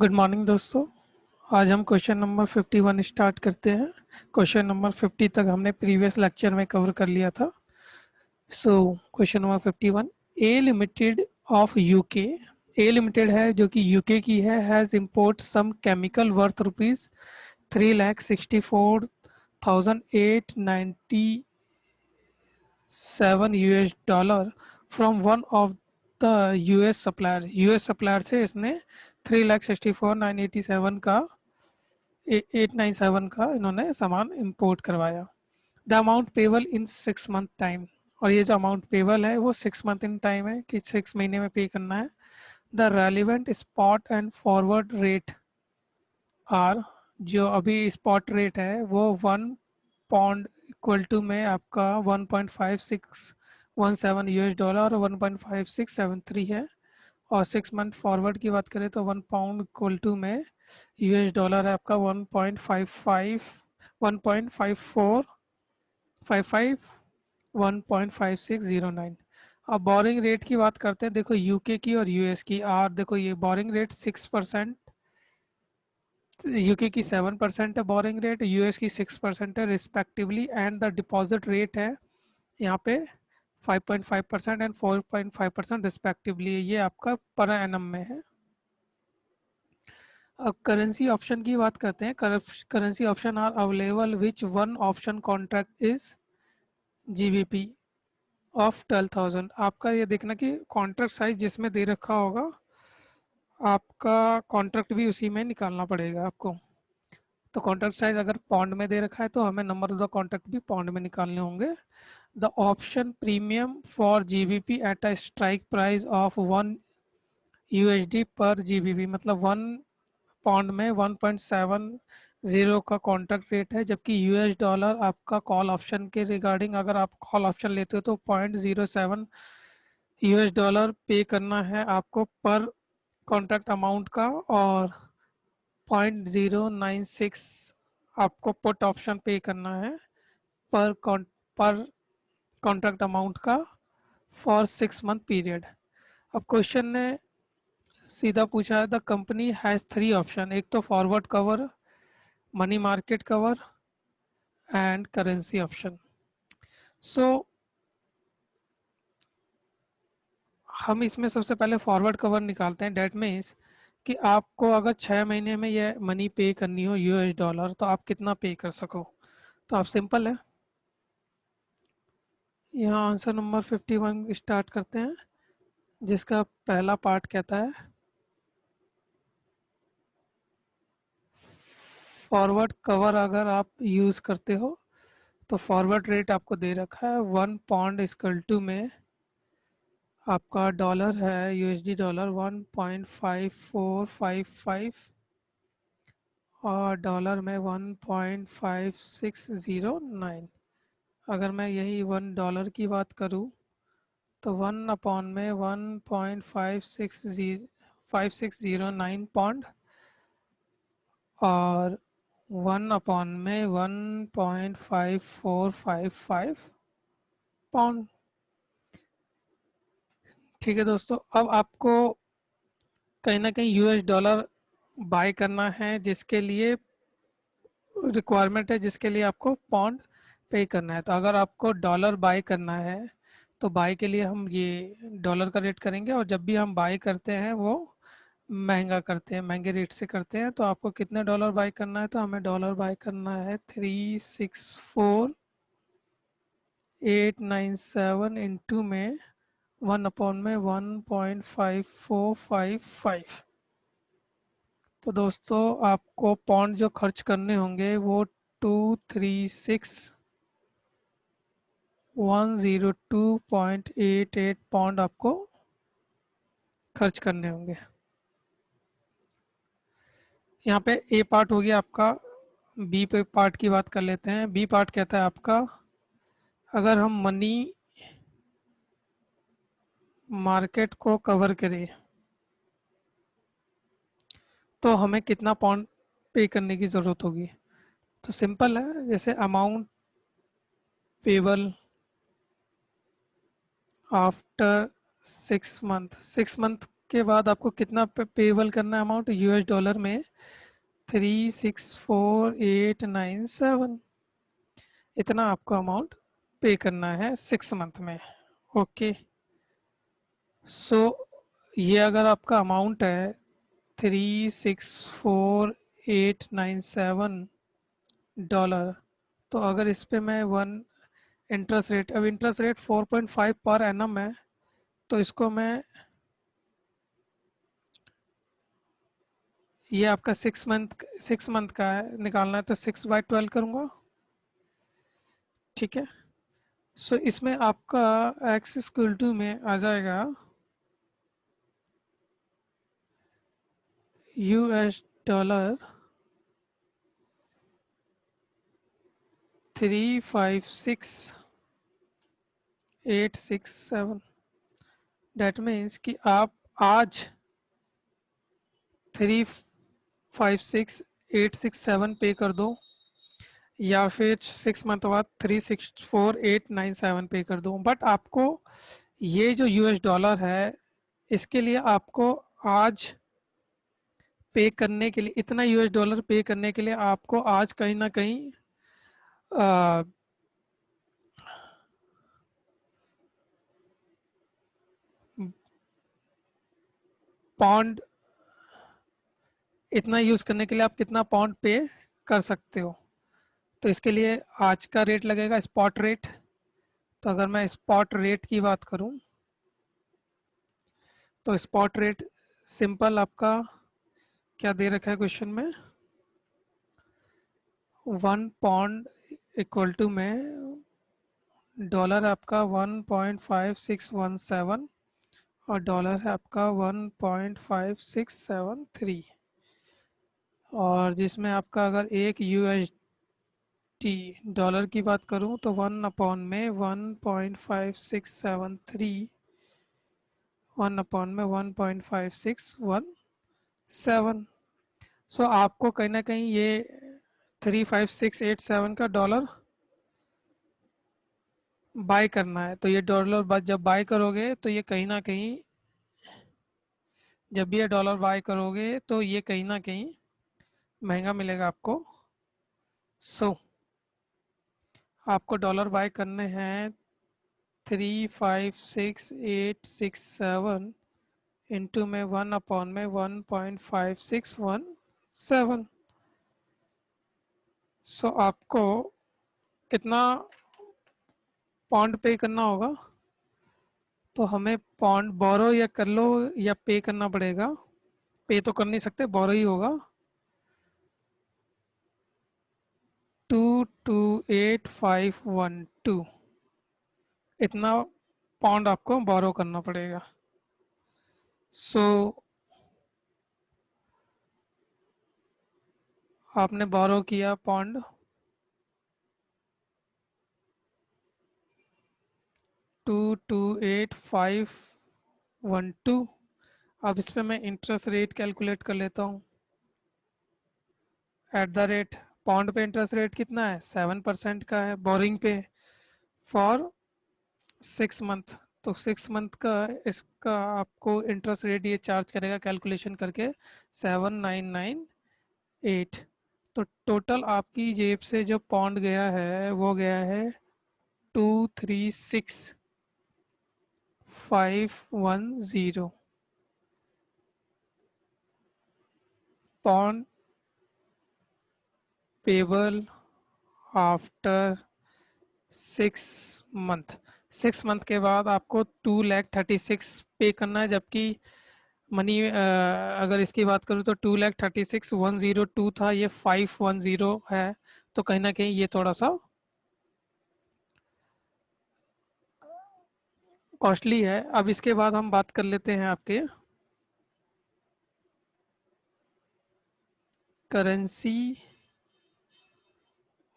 Good morning दोस्तों। आज हम क्वेश्चन नंबर 51 स्टार्ट करते हैं। क्वेश्चन नंबर 50 तक हमने प्रीवियस लेक्चर में कवर कर लिया था। So question number 51, A limited of UK, A limited है जो कि यूके की है, has import some chemical worth rupees 3,64,897 US dollar from one of the US supplier. US supplier से इसने 3,64,987 का 897 का इन्होंने सामान इंपोर्ट करवाया। The amount payable in 6 month time, और ये जो अमाउंट पेबल है वो 6 मंथ इन टाइम है कि 6 महीने में पे करना है। The relevant spot and forward rate are, जो अभी स्पॉट रेट है वो 1 पौंड इक्वल टू में आपका 1.5617 यूएस डॉलर और 1.5673 है। और 6 मंथ फॉरवर्ड की बात करें तो 1 पाउंड इक्वल टू में यूएस डॉलर है आपका 1.5609। अब बोरिंग रेट की बात करते हैं, देखो यूके की और यूएस की। आर देखो, ये बोरिंग रेट 6%, यूके की 7% है बोरिंग रेट, यूएस की 6% है respectively. And the deposit rate है यहाँ पे 5.5% एंड 4.5% रिस्पेक्टिवली। ये आपका पर एनम में है। अब करेंसी ऑप्शन की बात करते हैं। Currency option are available which one option contract is GBP of 12,000। आपका ये देखना कि कॉन्ट्रैक्ट साइज जिसमें दे रखा होगा आपका कॉन्ट्रैक्ट भी उसी में निकालना पड़ेगा आपको। तो कॉन्ट्रैक्ट साइज अगर पॉन्ड में दे रखा है तो हमें नंबर ऑफ द कॉन्ट्रैक्ट भी पॉन्ड में निकालने होंगे। The option premium for GBP at a strike price of 1 USD पर जीबीपी, मतलब 1 पौंड में 1.70 का कॉन्ट्रैक्ट रेट है। जबकि यूएस डॉलर आपका कॉल ऑप्शन के रिगार्डिंग, अगर आप कॉल ऑप्शन लेते हो तो 0.07 यूएस डॉलर पे करना है आपको पर कॉन्ट्रैक्ट अमाउंट का, और 0.096 आपको पुट ऑप्शन पे करना है पर पर कॉन्ट्रैक्ट अमाउंट का फॉर 6 मंथ पीरियड। अब क्वेश्चन ने सीधा पूछा है, द कंपनी हैज़ 3 ऑप्शन, एक तो forward cover, money market cover and currency option. So हम इसमें सबसे पहले फॉरवर्ड कवर निकालते हैं। डेट मीन्स कि आपको अगर 6 महीने में ये मनी पे करनी हो यूएस डॉलर तो आप कितना पे कर सको। तो आप सिंपल है, यहाँ आंसर नंबर 51 स्टार्ट करते हैं, जिसका पहला पार्ट कहता है फॉरवर्ड कवर अगर आप यूज़ करते हो तो फॉरवर्ड रेट आपको दे रखा है 1 पौंड इक्वल टू में आपका डॉलर है यूएसडी डॉलर 1.5455 और डॉलर में 1.5609। अगर मैं यही $1 की बात करूं तो 1 अपॉन में 1.5609 पौंड और 1 अपॉन में 1.5455 पाउंड। ठीक है दोस्तों, अब आपको कहीं ना कहीं यूएस डॉलर बाय करना है, जिसके लिए रिक्वायरमेंट है, जिसके लिए आपको पौंड पे करना है। तो अगर आपको डॉलर बाय करना है तो बाय के लिए हम ये डॉलर का रेट करेंगे, और जब भी हम बाय करते हैं वो महंगा करते हैं, महंगे रेट से करते हैं। तो आपको कितने डॉलर बाय करना है, तो हमें डॉलर बाय करना है 364,897 इंटू में 1 अपॉन में 1.5455। तो दोस्तों आपको पौंड जो खर्च करने होंगे वो 236,102.88 पौंड आपको खर्च करने होंगे। यहाँ पे ए पार्ट हो गया आपका। बी पे पार्ट की बात कर लेते हैं। बी पार्ट कहता है आपका, अगर हम मनी मार्केट को कवर करें तो हमें कितना पौंड पे करने की ज़रूरत होगी। तो सिंपल है, जैसे अमाउंट पेबल आफ्टर 6 मंथ के बाद आपको कितना पेबल करना है अमाउंट यूएस डॉलर में 364897, इतना आपको अमाउंट पे करना है 6 मंथ में। ओके, सो ये अगर आपका अमाउंट है 364897 तो अगर इस पे मैं वन इंटरेस्ट रेट, अब इंटरेस्ट रेट 4.5 पर एनम है, तो इसको मैं, ये आपका 6 मंथ का है, निकालना है तो 6/12 करूँगा। ठीक है, सो इसमें आपका एक्स इक्वल टू में आ जाएगा यूएस डॉलर 356867। डेट मीन्स कि आप आज 356867 पे कर दो, या फिर 6 मंथ बाद 364897 पे कर दो। बट आपको ये जो यूएस डॉलर है, इसके लिए आपको आज पे करने के लिए, इतना यूएस डॉलर पे करने के लिए आपको आज कहीं ना कहीं पाउंड, इतना यूज करने के लिए आप कितना पाउंड पे कर सकते हो। तो इसके लिए आज का रेट लगेगा स्पॉट रेट। तो अगर मैं स्पॉट रेट की बात करूं तो स्पॉट रेट सिंपल आपका क्या दे रखा है क्वेश्चन में, 1 पाउंड इक्वल टू में डॉलर आपका 1.5617 और डॉलर है आपका 1.5673, और जिसमें आपका अगर एक यूएसडी डॉलर की बात करूं तो 1/में 1.5673, 1/में 1.5617। सो आपको कहीं ना कहीं ये 35687 का डॉलर बाय करना है। तो ये डॉलर जब बाय करोगे तो ये कहीं ना कहीं, जब भी ये डॉलर बाय करोगे तो ये कहीं ना कहीं महंगा मिलेगा आपको। सो आपको डॉलर बाय करने हैं 356,867 इंटू में 1/में 1.5617। सो आपको कितना पाउंड पे करना होगा, तो हमें पाउंड बोरो या कर लो या पे करना पड़ेगा। पे तो कर नहीं सकते, बोरो ही होगा। 228512, इतना पाउंड आपको बोरो करना पड़ेगा। सो आपने बोरो किया पाउंड 228512। अब इस पर मैं इंटरेस्ट रेट कैलकुलेट कर लेता हूँ। एट द रेट, पाउंड पे इंटरेस्ट रेट कितना है, 7% का है बोरिंग पे फॉर 6 मंथ। तो 6 मंथ का इसका आपको इंटरेस्ट रेट ये चार्ज करेगा कैलकुलेशन करके 7998। तो टोटल आपकी जेब से जो पाउंड गया है वो गया है 236,510 pound payable after 6 month. 6 month के बाद आपको 2,36,000 पे करना है, जबकि मनी अगर इसकी बात करूँ तो 2,36,102 था, ये 510 है। तो कहीं ना कहीं ये थोड़ा सा कॉस्टली है। अब इसके बाद हम बात कर लेते हैं आपके करेंसी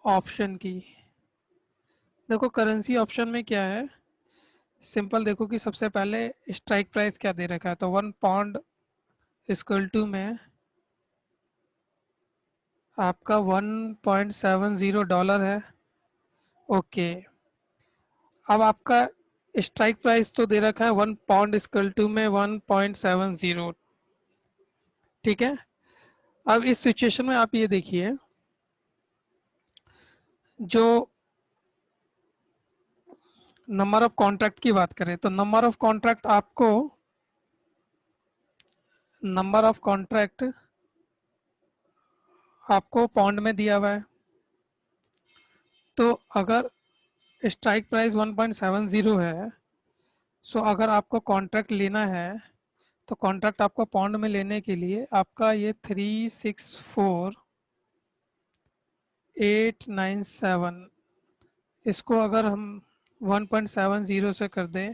ऑप्शन की। देखो करेंसी ऑप्शन में क्या है, सिंपल देखो कि सबसे पहले स्ट्राइक प्राइस क्या दे रखा है। तो 1 पाउंड इक्वल टू में आपका 1.70 डॉलर है। ओके, अब आपका स्ट्राइक प्राइस तो दे रखा है 1 पाउंड इक्वल टू में 1.70। ठीक है, अब इस सिचुएशन में आप ये देखिए, जो नंबर ऑफ कॉन्ट्रैक्ट की बात करें तो नंबर ऑफ कॉन्ट्रैक्ट आपको पाउंड में दिया हुआ है। तो अगर स्ट्राइक प्राइस 1.70 है, सो अगर आपको कॉन्ट्रैक्ट लेना है तो कॉन्ट्रैक्ट आपको पाउंड में लेने के लिए आपका ये 364897, इसको अगर हम 1.70 से कर दें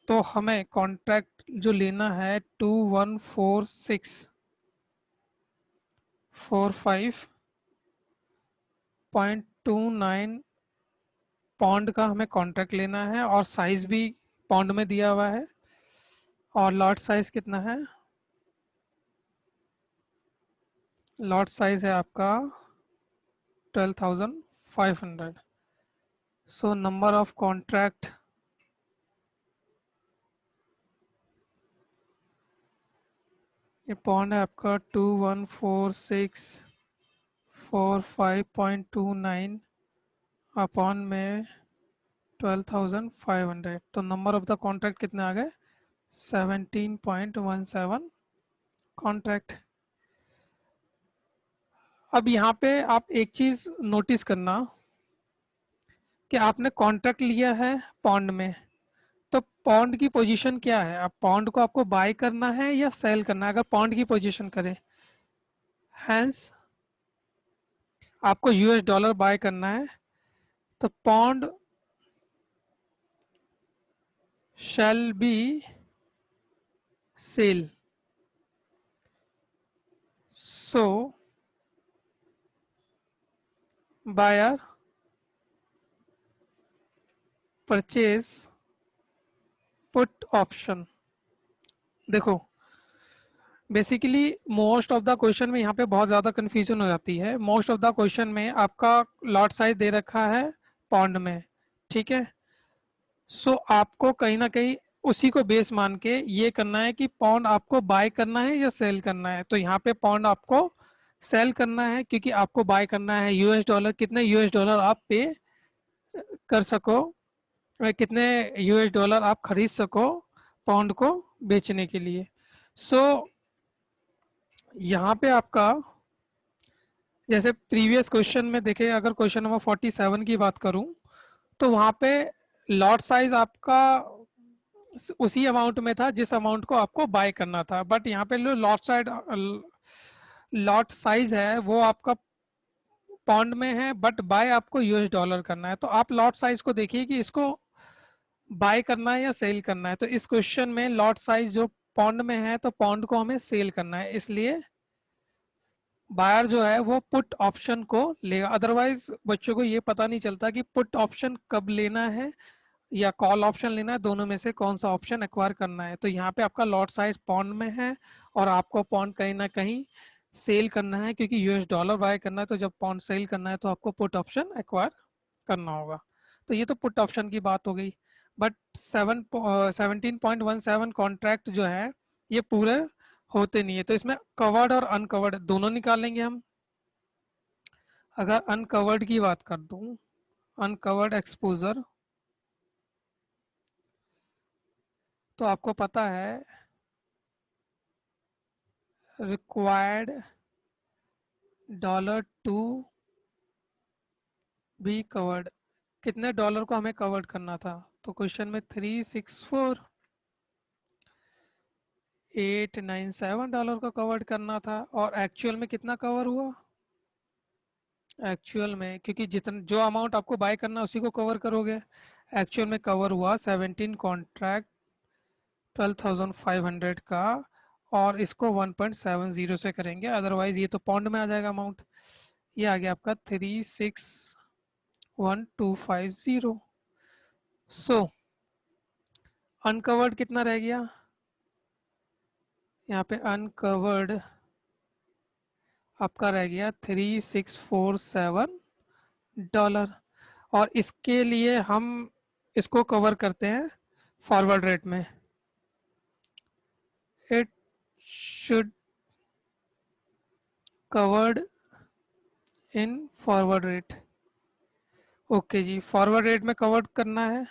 तो हमें कॉन्ट्रैक्ट जो लेना है 214645.29 पाउंड का हमें कॉन्ट्रैक्ट लेना है, और साइज भी पाउंड में दिया हुआ है। और लॉट साइज कितना है? लॉट साइज है आपका 12,500। सो नंबर ऑफ कॉन्ट्रैक्ट ये पाउंड है आपका 214645.29 अपॉन में 12,500, तो नंबर ऑफ द कॉन्ट्रैक्ट कितने आ गए? 17.17 कॉन्ट्रैक्ट। अब यहाँ पे आप एक चीज नोटिस करना कि आपने कॉन्ट्रैक्ट लिया है पाउंड में, तो पाउंड की पोजीशन क्या है? आप पाउंड को आपको बाय करना है या सेल करना है? अगर पाउंड की पोजीशन करें, हैंस आपको यूएस डॉलर बाय करना है, तो pound shall be sell. So buyer purchase put option. देखो, basically most of the question में यहाँ पे बहुत ज़्यादा कंफ्यूजन हो जाती है। मोस्ट ऑफ द क्वेश्चन में आपका लॉट साइज दे रखा है पाउंड में, ठीक है। सो आपको कहीं ना कहीं उसी को बेस मान के ये करना है कि पाउंड आपको बाय करना है या सेल करना है। तो यहाँ पे पाउंड आपको सेल करना है, क्योंकि आपको बाय करना है यूएस डॉलर। कितने यूएस डॉलर आप पे कर सको, कितने यूएस डॉलर आप खरीद सको पाउंड को बेचने के लिए। सो यहाँ पे आपका जैसे प्रीवियस क्वेश्चन में देखे, अगर क्वेश्चन नंबर 47 की बात करूं तो वहां पे लॉट साइज आपका उसी अमाउंट में था जिस अमाउंट को आपको बाय करना था, बट यहाँ पे लॉट साइज है वो आपका पाउंड में है, बट बाय आपको यूएस डॉलर करना है। तो आप लॉट साइज को देखिए कि इसको बाय करना है या सेल करना है। तो इस क्वेश्चन में लॉट साइज जो पाउंड में है, तो पाउंड को हमें सेल करना है, इसलिए बायर जो है वो पुट ऑप्शन को लेगा। अदरवाइज बच्चों को ये पता नहीं चलता कि पुट ऑप्शन कब लेना है या कॉल ऑप्शन लेना है, दोनों में से कौन सा ऑप्शन एक्वायर करना है। तो यहाँ पे आपका लॉट साइज पाउंड में है और आपको पाउंड कहीं ना कहीं सेल करना है, क्योंकि यूएस डॉलर बाय करना है। तो जब पाउंड सेल करना है तो आपको पुट ऑप्शन एक्वायर करना होगा। तो ये तो पुट ऑप्शन की बात हो गई। बट 17.17 कॉन्ट्रैक्ट जो है ये पूरे होते नहीं है, तो इसमें कवर्ड और अनकवर्ड दोनों निकालेंगे हम। अगर अनकवर्ड की बात कर दूं, अनकवर्ड एक्सपोजर, तो आपको पता है required dollar to be covered, कितने डॉलर को हमें कवर्ड करना था? तो क्वेश्चन में 364,897 डॉलर को कवर्ड करना था, और एक्चुअल में कितना कवर हुआ? एक्चुअल में, क्योंकि जितना जो अमाउंट आपको बाय करना है उसी को कवर करोगे, एक्चुअल में कवर हुआ 17 कॉन्ट्रैक्ट 12,500 का, और इसको 1.70 से करेंगे, अदरवाइज ये तो पाउंड में आ जाएगा अमाउंट। ये आ गया आपका 361,250। सो अनकवर्ड कितना रह गया? यहाँ पे अनकवर्ड आपका रह गया 3647 डॉलर, और इसके लिए हम इसको कवर करते हैं फॉरवर्ड रेट में, it should covered in forward rate. Okay जी, फॉरवर्ड रेट में कवर्ड करना है,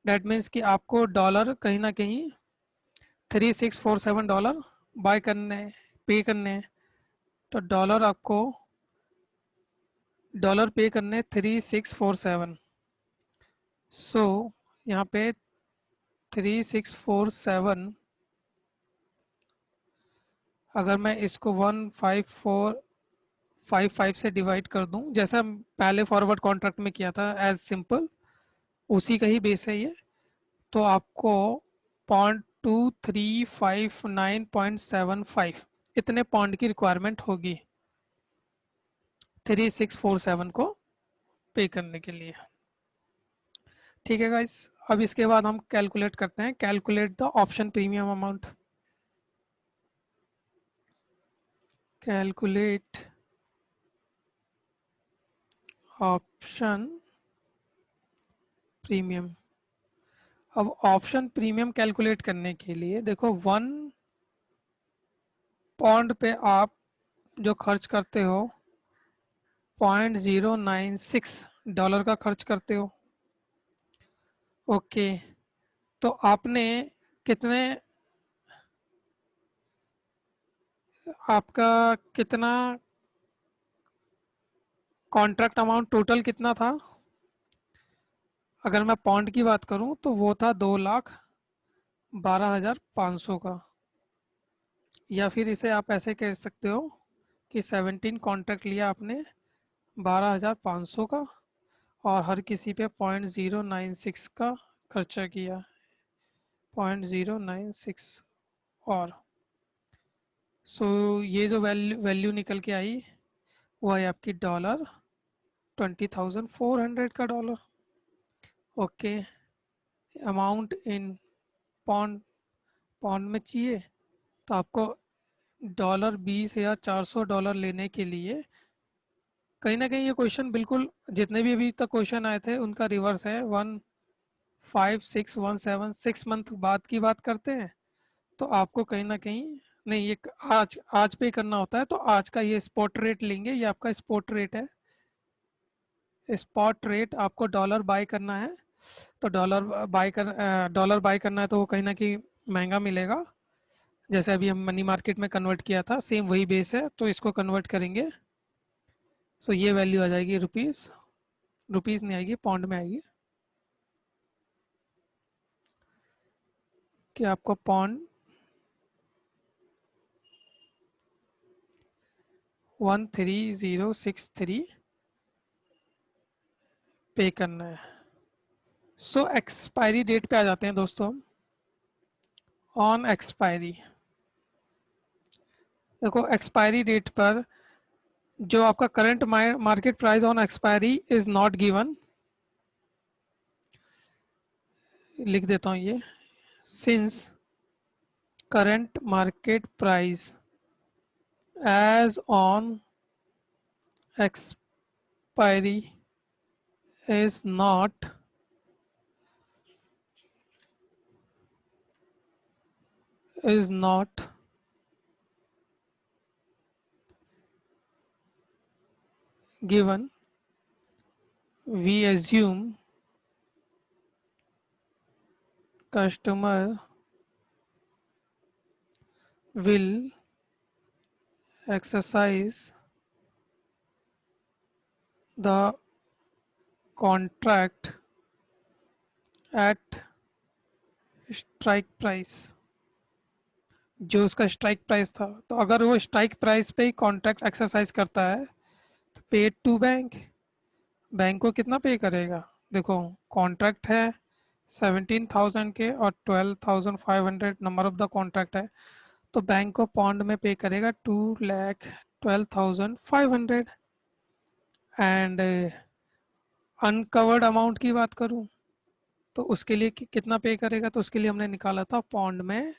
डेट मीन्स कि आपको डॉलर कहीं ना कहीं $3647 बाय करने, पे करने हैं। तो डॉलर पे करने 3647। सो यहाँ पे 3647, अगर मैं इसको 15455 से डिवाइड कर दूं, जैसा पहले फॉरवर्ड कॉन्ट्रैक्ट में किया था एज सिंपल, उसी का ही बेस है ये, तो आपको 0.2359.75 इतने पॉइंट की रिक्वायरमेंट होगी 3647 को पे करने के लिए। ठीक है गाइस, अब इसके बाद हम कैलकुलेट करते हैं, calculate the option premium amount. Calculate option premium. अब ऑप्शन प्रीमियम कैलकुलेट करने के लिए देखो, 1 पॉइंट पे आप जो खर्च करते हो, $0.096 का खर्च करते हो। ओके, तो आपने कितने, आपका कितना कॉन्ट्रैक्ट अमाउंट टोटल कितना था? अगर मैं पॉइंट की बात करूं तो वो था 2,12,500 का, या फिर इसे आप ऐसे कह सकते हो कि 17 कॉन्ट्रैक्ट लिया आपने 12,500 का, और हर किसी पे 0.096 का खर्चा किया, 0.096। और सो ये जो वैल्यू निकल के आई वो है आपकी डॉलर 20,400 का dollar. Okay, amount in pond, pond में चाहिए तो आपको $20,400 लेने के लिए, कहीं ना कहीं ये क्वेश्चन बिल्कुल जितने भी अभी तक क्वेश्चन आए थे उनका रिवर्स है। 15617 6 मंथ बाद की बात करते हैं, तो आपको कहीं ना कहीं, नहीं ये आज आज पे करना होता है, तो आज का ये स्पॉट रेट लेंगे, ये आपका स्पॉट रेट है। स्पॉट रेट आपको डॉलर बाय करना है, तो डॉलर बाय करना है तो वो कहीं ना कहीं महंगा मिलेगा। जैसे अभी हम मनी मार्केट में कन्वर्ट किया था, सेम वही बेस है, तो इसको कन्वर्ट करेंगे। सो ये वैल्यू आ जाएगी रुपीज़, रुपीज़ नहीं आएगी, पौंड में आएगी, कि आपको पौंड 13063 पे करना है। सो एक्सपायरी डेट पे आ जाते हैं दोस्तों हम। ऑन एक्सपायरी, देखो एक्सपायरी डेट पर जो आपका current market price on expiry is not given, लिख देता हूँ ये, since current market price as on expiry is not given, we assume customer will exercise the contract at strike price, जो उसका स्ट्राइक प्राइस था। तो अगर वो स्ट्राइक प्राइस पे ही कॉन्ट्रैक्ट एक्सरसाइज करता है तो पेड टू बैंक, बैंक को कितना पे करेगा? देखो कॉन्ट्रैक्ट है 17,000 के और 12,500 नंबर ऑफ द कॉन्ट्रैक्ट है, तो बैंक को पॉन्ड में पे करेगा 2,12,500। एंड अनकवर्ड अमाउंट की बात करूं तो उसके लिए कितना पे करेगा, तो उसके लिए हमने निकाला था पॉन्ड में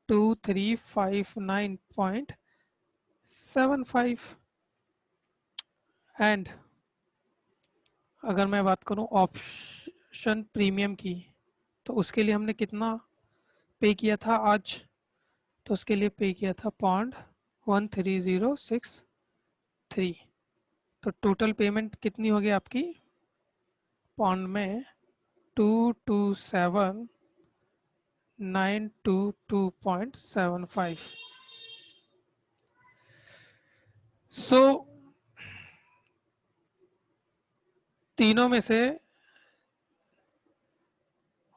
2359.75। एंड अगर मैं बात करूं ऑप्शन प्रीमियम की, तो उसके लिए हमने कितना पे किया था आज? तो उसके लिए पे किया था पॉन्ड 13063। तो टोटल पेमेंट कितनी होगी आपकी पॉन्ड में? 227922.75। सो तीनों में से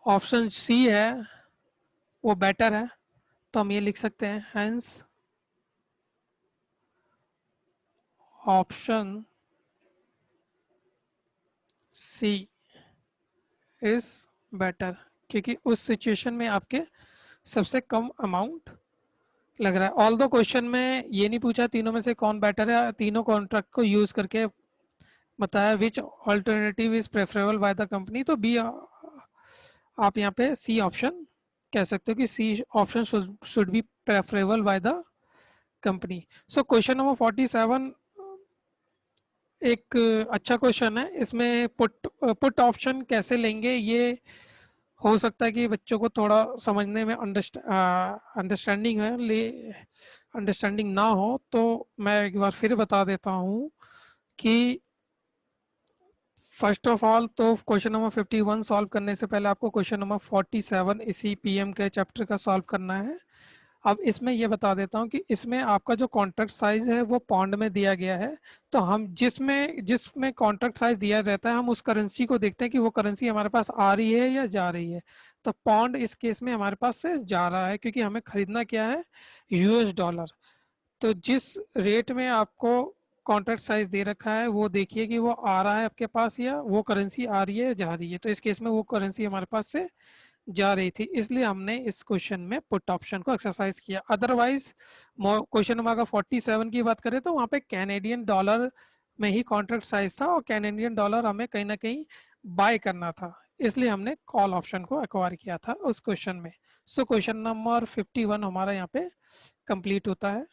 ऑप्शन सी है वो बेटर है, तो हम ये लिख सकते हैं hence option C is better, क्योंकि उस सिचुएशन में आपके सबसे कम अमाउंट लग रहा है। ऑल दो क्वेश्चन में ये नहीं पूछा तीनों में से कौन बेटर है, तीनों कॉन्ट्रैक्ट को यूज करके बताया which alternative is preferable by the company. तो बी आप यहाँ पे सी ऑप्शन कह सकते हो कि C option should be preferable by the company. So question number 47 एक अच्छा क्वेश्चन है। इसमें पुट ऑप्शन कैसे लेंगे ये हो सकता है कि बच्चों को थोड़ा समझने में अंडरस्टैंडिंग है ले अंडरस्टैंडिंग ना हो, तो मैं एक बार फिर बता देता हूँ कि फर्स्ट ऑफ ऑल तो क्वेश्चन नंबर 51 सॉल्व करने से पहले आपको क्वेश्चन नंबर 47 इसी पीएम के चैप्टर का सॉल्व करना है। अब इसमें यह बता देता हूँ कि इसमें आपका जो कॉन्ट्रैक्ट साइज है वो पॉन्ड में दिया गया है। तो हम जिसमें जिसमें कॉन्ट्रैक्ट साइज दिया रहता है हम उस करेंसी को देखते हैं कि वो करेंसी हमारे पास आ रही है या जा रही है। तो पॉन्ड इस केस में हमारे पास से जा रहा है, क्योंकि हमें खरीदना क्या है, यूएस डॉलर। तो जिस रेट में आपको कॉन्ट्रैक्ट साइज दे रखा है वो देखिए कि वो आ रहा है आपके पास या वो करेंसी आ रही है जा रही है। तो इस केस में वो करेंसी हमारे पास से जा रही थी, इसलिए हमने इस क्वेश्चन में पुट ऑप्शन को एक्सरसाइज किया। अदरवाइज क्वेश्चन नंबर अगर 47 की बात करें तो वहां पे कैनेडियन डॉलर में ही कॉन्ट्रैक्ट साइज था और कैनेडियन डॉलर हमें कहीं ना कहीं बाय करना था, इसलिए हमने कॉल ऑप्शन को एक्वायर किया था उस क्वेश्चन में। सो क्वेश्चन नंबर 51 हमारा यहाँ पे कंप्लीट होता है।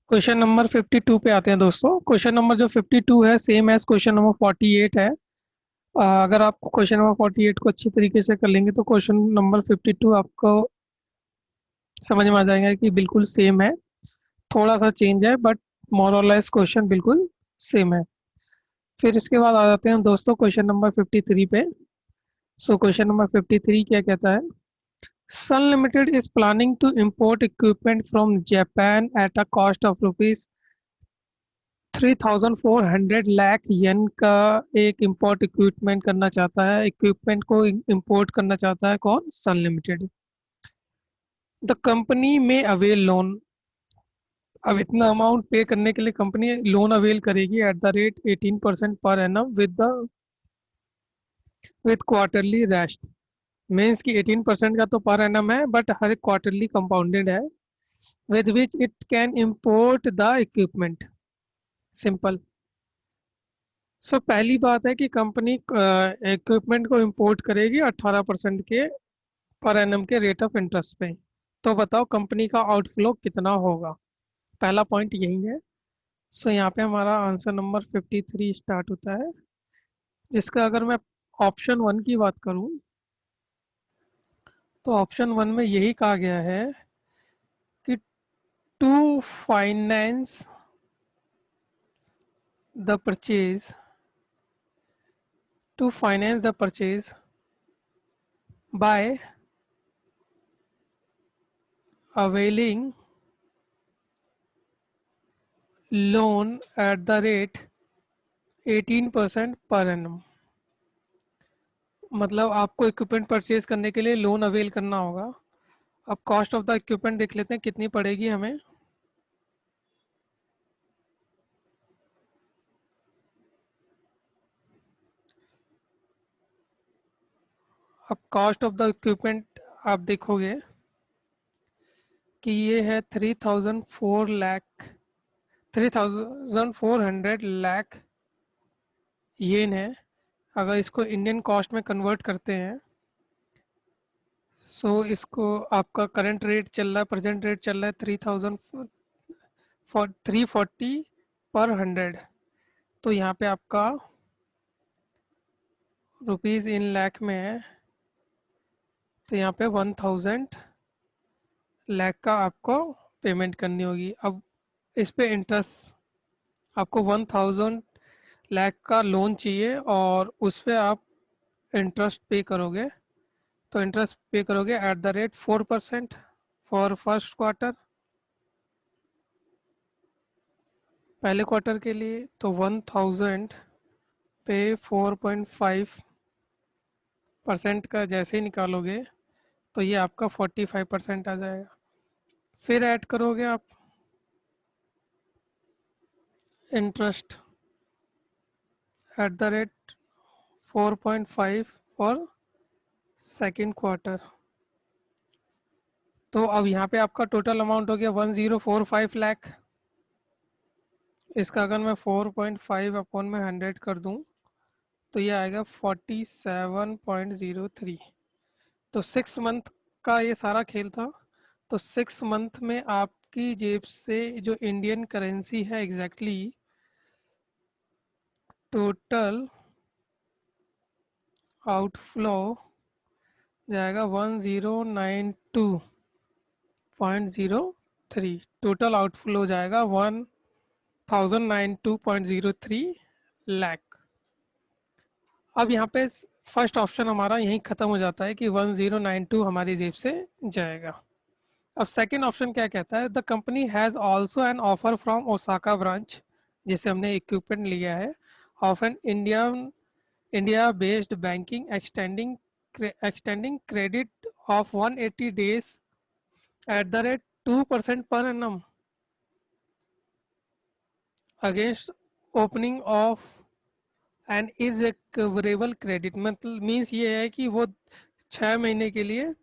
क्वेश्चन नंबर 52 पे आते हैं दोस्तों। क्वेश्चन नंबर जो 52 है सेम एज क्वेश्चन नंबर 48 है। अगर आप क्वेश्चन नंबर 48 को अच्छी तरीके से कर लेंगे तो क्वेश्चन नंबर 52 आपको समझ में आ जाएगा कि बिल्कुल सेम है, थोड़ा सा चेंज है बट मोर और लेस क्वेश्चन बिल्कुल सेम है। फिर इसके बाद आ जाते हैं दोस्तों क्वेश्चन नंबर 53 पे। सो क्वेश्चन नंबर 53 क्या कहता है? Sun Limited is planning to import equipment from Japan at a cost of rupees 3,400 lakh येन का एक इम्पोर्ट इक्विपमेंट करना चाहता है। इक्विपमेंट को इम्पोर्ट करना चाहता है कौन? Sun limited. द कंपनी में अवेल लोन। अब इतना अमाउंट पे करने के लिए कंपनी लोन अवेल करेगी at the rate 18% per annum with quarterly rest. Means की 18% का तो पर एनम है बट हर क्वार्टरली कंपाउंडेड है। With which it can import the equipment. Simple. So पहली बात है कि कंपनी इक्विपमेंट को इंपोर्ट करेगी 18% के पर एनम के रेट ऑफ इंटरेस्ट पे। तो बताओ कंपनी का आउटफ्लो कितना होगा? पहला पॉइंट यही है। सो यहाँ पे हमारा आंसर नंबर 53 स्टार्ट होता है, जिसका अगर मैं ऑप्शन वन की बात करूँ तो ऑप्शन वन में यही कहा गया है कि to finance the purchase to finance the purchase by availing loan at the rate 18% per annum. मतलब आपको इक्विपमेंट परचेज करने के लिए लोन अवेल करना होगा। अब कॉस्ट ऑफ द इक्विपमेंट देख लेते हैं कितनी पड़ेगी हमें। अब कॉस्ट ऑफ द इक्विपमेंट आप देखोगे कि ये है 3,400 लाख येन है। अगर इसको इंडियन कॉस्ट में कन्वर्ट करते हैं सो इसको आपका करंट रेट चल रहा है, प्रेजेंट रेट चल रहा है 340 पर 100। तो यहाँ पे आपका रुपीज़ इन लाख में है, तो यहाँ पे 1000 लाख का आपको पेमेंट करनी होगी। अब इस पे इंटरेस्ट, आपको 1000 लाख का लोन चाहिए और उस पे आप इंटरेस्ट पे करोगे, तो इंटरेस्ट पे करोगे eight the rate 4% for first quarter, पहले क्वार्टर के लिए। तो 1000 पे 4.5% का जैसे ही निकालोगे तो ये आपका 45% आ जाएगा। फिर ऐड करोगे आप interest eight the rate 4.5 for second quarter. तो अब यहाँ पे आपका टोटल अमाउंट हो गया 1045 लाख। इसका अगर मैं 4.5 अपॉन में 100 कर दूँ तो ये आएगा 47.03। तो 6 मंथ का ये सारा खेल था। तो 6 मंथ में आपकी जेब से जो इंडियन करेंसी है एग्जैक्टली टोटल आउटफ्लो जाएगा 1092.03। टोटल आउटफ्लो जाएगा 1092.03 लाख। अब यहाँ पे फर्स्ट ऑप्शन हमारा यहीं ख़त्म हो जाता है कि 1092 हमारी जेब से जाएगा। अब सेकंड ऑप्शन क्या कहता है, the company has also an offer from Osaka branch, जिसे हमने इक्विपमेंट लिया है, of an India based banking extending credit of 180 days at the rate 2% per annum against opening of an irrecoverable credit. मतलब means ये है कि वो 6 महीने के लिए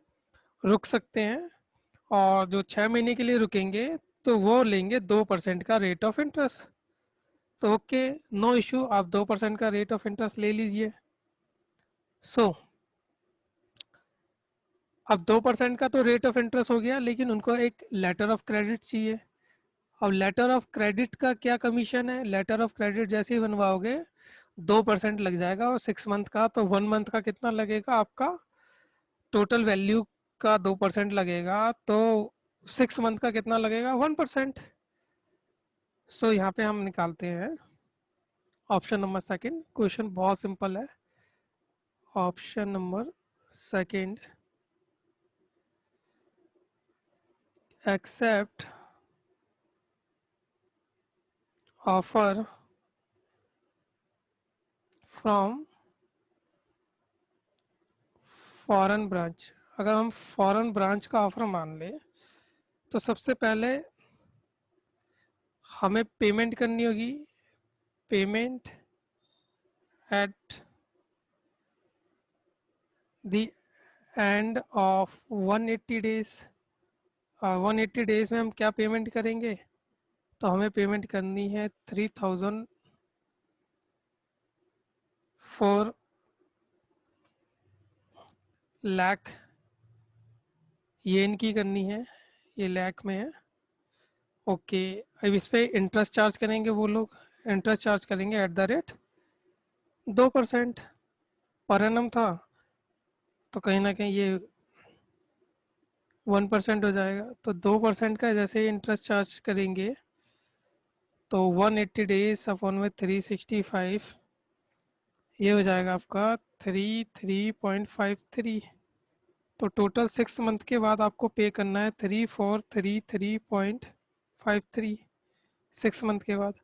रुक सकते हैं, और जो 6 महीने के लिए रुकेंगे तो वो लेंगे 2% का रेट ऑफ इंटरेस्ट। तो ओके, नो इशू, आप 2% का रेट ऑफ इंटरेस्ट ले लीजिए। सो अब 2% का तो रेट ऑफ इंटरेस्ट हो गया, लेकिन उनको एक लेटर ऑफ क्रेडिट चाहिए। अब लेटर ऑफ क्रेडिट का क्या कमीशन है, लेटर ऑफ क्रेडिट जैसे ही बनवाओगे 2% लग जाएगा, और 6 मंथ का, तो 1 मंथ का कितना लगेगा आपका, टोटल वैल्यू का 2% लगेगा, तो 6 मंथ का कितना लगेगा, 1%। सो यहाँ पे हम निकालते हैं ऑप्शन नंबर सेकंड। क्वेश्चन बहुत सिंपल है। Option number second, accept offer from foreign branch. अगर हम फॉरेन ब्रांच का ऑफर मान लें, तो सबसे पहले हमें पेमेंट करनी होगी, payment at the end of 180 days. 180 days में हम क्या पेमेंट करेंगे, तो हमें पेमेंट करनी है 3004 लाख येन की करनी है, ये लाख में है। ओके, अब इस पे इंटरेस्ट चार्ज करेंगे, वो लोग इंटरेस्ट चार्ज करेंगे eight the rate 2%। Per annum था, तो कहीं ना कहीं ये 1% हो जाएगा। तो 2% का जैसे ही इंटरेस्ट चार्ज करेंगे, तो 180 डेज अपॉन में 365, ये हो जाएगा आपका 33.53। तो टोटल 6 मंथ के बाद आपको पे करना है 3433.53, 6 मंथ के बाद।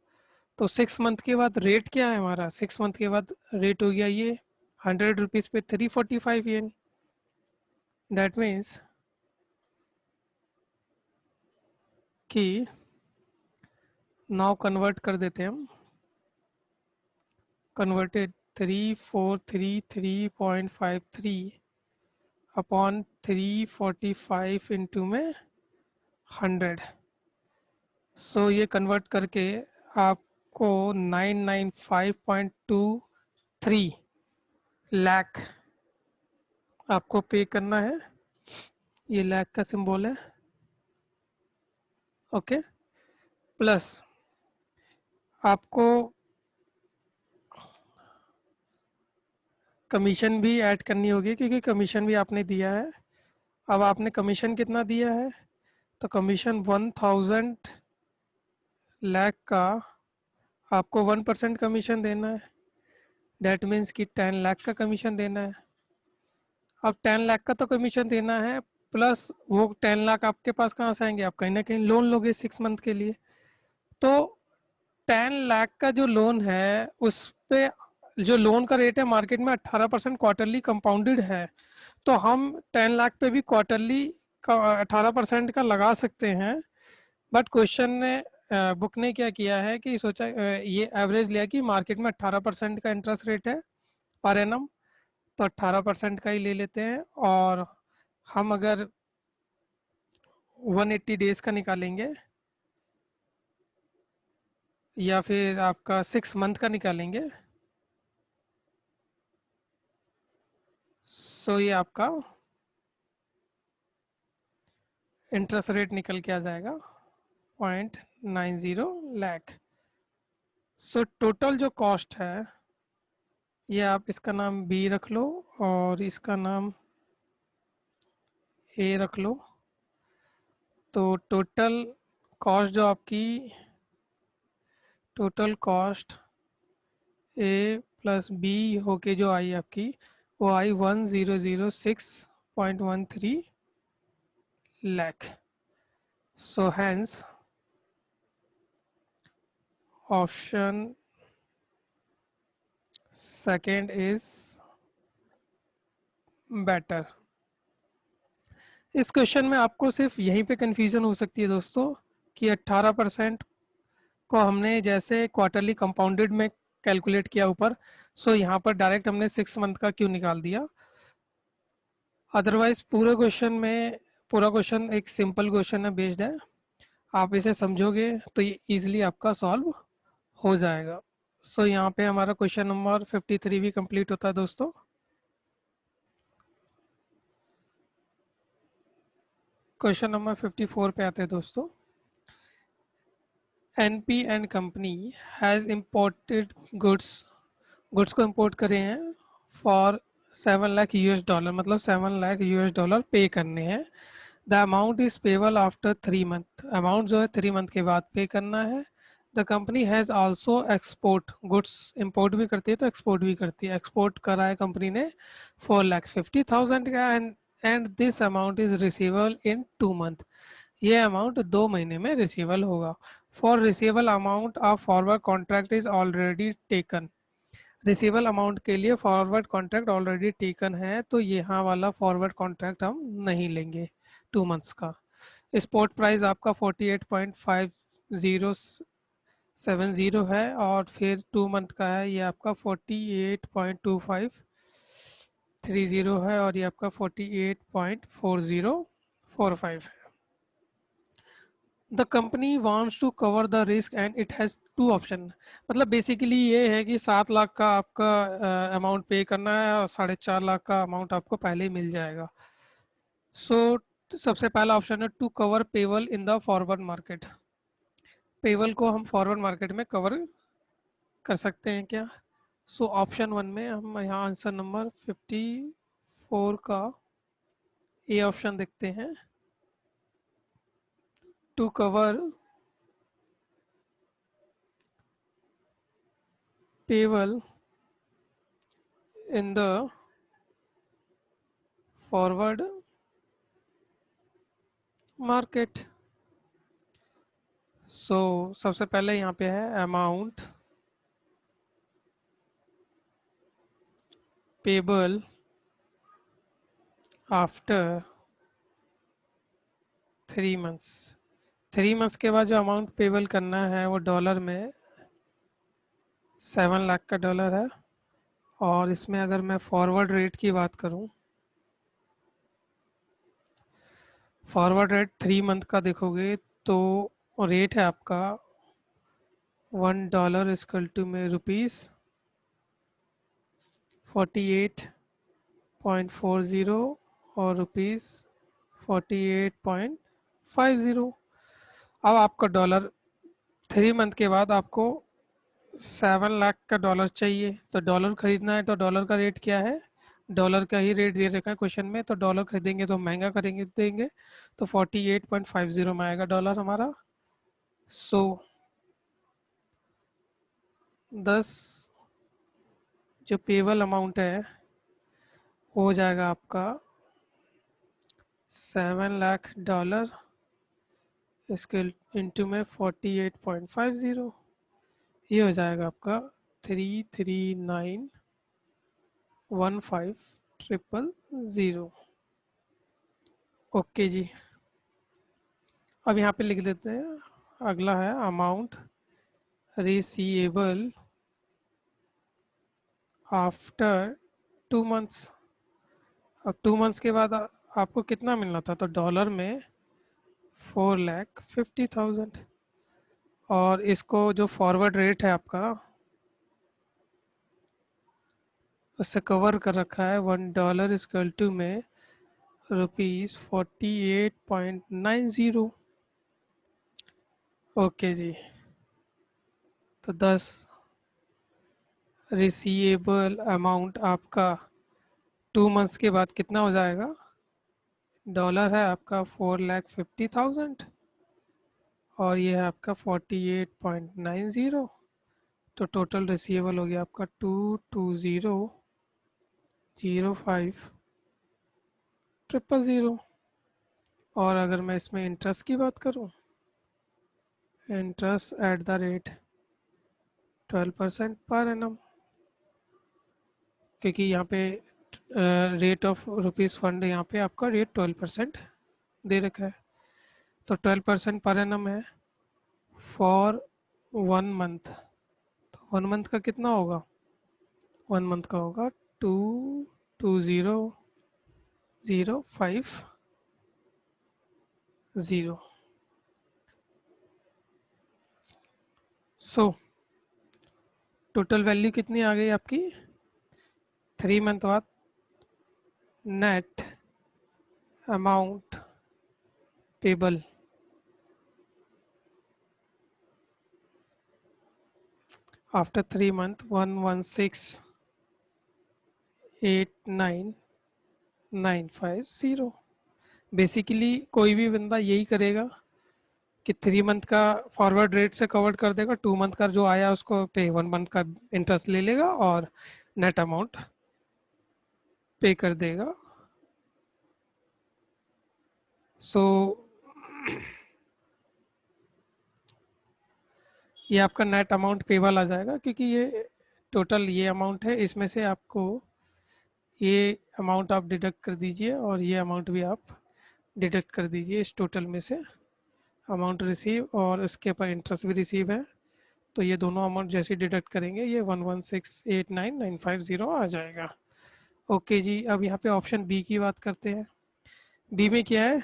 तो 6 मंथ के बाद रेट क्या है हमारा, 6 मंथ के बाद रेट हो गया ये 100 रुपीज़ पे 345 येन। डैट मीन्स कि नाउ कन्वर्ट कर देते हैं हम, कन्वर्टेड 3433.53 अपॉन 345 इंटू में 100। सो ये कन्वर्ट करके आपको 995.23 लाख आपको पे करना है। ये लाख का सिंबल है, ओके। प्लस आपको कमीशन भी ऐड करनी होगी क्योंकि कमीशन भी आपने दिया है। अब आपने कमीशन कितना दिया है, तो कमीशन 1000 लाख का आपको 1% कमीशन देना है। डेट मीन्स कि 10 लाख का कमीशन देना है। अब 10 लाख का तो कमीशन देना है, प्लस वो 10 लाख आपके पास कहाँ से आएंगे, आप कहीं ना कहीं लोन लोगे 6 मंथ के लिए। तो 10 लाख का जो लोन है उस पे जो लोन का रेट है मार्केट में 18% क्वार्टरली कंपाउंडेड है। तो हम 10 लाख पे भी क्वार्टरली का 18% का लगा सकते हैं। बट क्वेश्चन ने बुक ने क्या किया है कि सोचा ये एवरेज लिया कि मार्केट में 18% का इंटरेस्ट रेट है पर एनम, तो 18% का ही ले लेते हैं। और हम अगर 180 डेज का निकालेंगे या फिर आपका 6 मंथ का निकालेंगे, सो ये आपका इंटरेस्ट रेट निकल के आ जाएगा 0.90 लाख। सो टोटल जो कॉस्ट है, ये आप इसका नाम बी रख लो और इसका नाम ए रख लो। तो टोटल कॉस्ट जो आपकी, total cost A plus B होके जो आई आपकी, वो आई 1006.13 lakh. So hence option second is better. इस क्वेश्चन में आपको सिर्फ यहीं पे कंफ्यूजन हो सकती है दोस्तों कि 18% को हमने जैसे क्वार्टरली कंपाउंडेड में कैलकुलेट किया ऊपर, सो यहाँ पर डायरेक्ट हमने 6 मंथ का क्यों निकाल दिया। अदरवाइज पूरा क्वेश्चन एक सिंपल क्वेश्चन है, बेस्ड है। आप इसे समझोगे तो ये इजीली आपका सॉल्व हो जाएगा। सो यहाँ पे हमारा क्वेश्चन नंबर 53 भी कंप्लीट होता है दोस्तों। क्वेश्चन नंबर 54 पे आते हैं दोस्तों। NP and company has imported goods को इम्पोर्ट करे हैं फॉर 7 लाख US डॉलर, मतलब 7 लाख US डॉलर पे करने हैं। The amount is payable after 3 month, amount जो है 3 मंथ के बाद पे करना है। The company has also export goods, import भी करती है तो एक्सपोर्ट भी करती है। एक्सपोर्ट करा है कंपनी ने 4,50,000 का, and this amount is receivable in 2 month, ये अमाउंट 2 महीने में रिसीवेबल होगा। For receivable amount of forward contract is already taken, receivable amount के लिए फॉरवर्ड कॉन्ट्रैक्ट ऑलरेडी टेकन है, तो यहाँ वाला फॉरवर्ड कॉन्ट्रैक्ट हम नहीं लेंगे 2 मंथ्स का। स्पॉट प्राइस आपका 48.5070 है और फिर 2 मंथ का है ये आपका 48.2530 है और ये आपका 48.4045 है। The company wants to cover the risk and it has 2 option, मतलब बेसिकली ये है कि 7 लाख का आपका अमाउंट पे करना है और 4.5 लाख का अमाउंट आपको पहले ही मिल जाएगा। सो सबसे पहला ऑप्शन है to cover payable in the forward market, payable को हम फॉरवर्ड मार्केट में कवर कर सकते हैं क्या। सो ऑप्शन 1 में हम यहाँ आंसर नंबर 54 का ए ऑप्शन देखते हैं, to cover payable in the forward market. So सबसे पहले यहाँ पे है amount payable after 3 months, 3 months के बाद जो अमाउंट पेबल करना है वो डॉलर में 7 लाख का डॉलर है। और इसमें अगर मैं फॉरवर्ड रेट की बात करूं, फॉरवर्ड रेट 3 मंथ का देखोगे तो रेट है आपका $1 इक्वल टू में रुपीज़ 48.40 और रुपीज़ 48.50। अब आपका डॉलर 3 मंथ के बाद आपको 7 लाख का डॉलर चाहिए, तो डॉलर खरीदना है तो डॉलर का रेट क्या है डॉलर का ही रेट दे रखा है क्वेश्चन में, तो डॉलर खरीदेंगे तो महंगा करेंगे देंगे, तो 48.50 में आएगा डॉलर हमारा। सो 10 जो पेबल अमाउंट है हो जाएगा आपका $7 लाख, इसके इंटू में 48.50, ये हो जाएगा आपका 339,15,000। ओके जी, अब यहाँ पे लिख देते हैं। अगला है अमाउंट रिसीवेबल आफ्टर 2 मंथ्स। अब 2 मंथ्स के बाद आपको कितना मिलना था, तो डॉलर में 4,50,000, और इसको जो फॉरवर्ड रेट है आपका उससे कवर कर रखा है $1 इक्वल टू में ₹48.90। ओके जी, तो 10 रिसीवेबल अमाउंट आपका 2 मंथ्स के बाद कितना हो जाएगा, डॉलर है आपका 4,50,000 और ये है आपका 48.90, तो टोटल रिसीवेबल हो गया आपका 220,05,000। और अगर मैं इसमें इंटरेस्ट की बात करूं, interest eight the rate 12% per annum, क्योंकि यहाँ पे रेट ऑफ रुपीज़ फंड यहाँ पे आपका रेट 12% दे रखा है, तो 12% पर एनम है फॉर 1 मंथ। तो 1 मंथ का कितना होगा, 1 मंथ का होगा 220,050। सो टोटल वैल्यू कितनी आ गई आपकी, 3 मंथ बाद net amount payable after 3 month 116,89,950। Basically कोई भी बंदा यही करेगा कि 3 मंथ का फॉरवर्ड रेट से कवर कर देगा, 2 मंथ का जो आया उसको पे 1 मंथ का इंटरेस्ट ले लेगा और नेट अमाउंट पे कर देगा। सो ये आपका नेट अमाउंट पेबल आ जाएगा, क्योंकि ये टोटल ये अमाउंट है, इसमें से आपको ये अमाउंट आप डिडक्ट कर दीजिए और ये अमाउंट भी आप डिडक्ट कर दीजिए इस टोटल में से। अमाउंट रिसीव और इसके ऊपर इंटरेस्ट भी रिसीव है, तो ये दोनों अमाउंट जैसे डिडक्ट करेंगे ये 116,89,950 आ जाएगा। ओके जी, अब यहाँ पे ऑप्शन बी की बात करते हैं। बी में क्या है,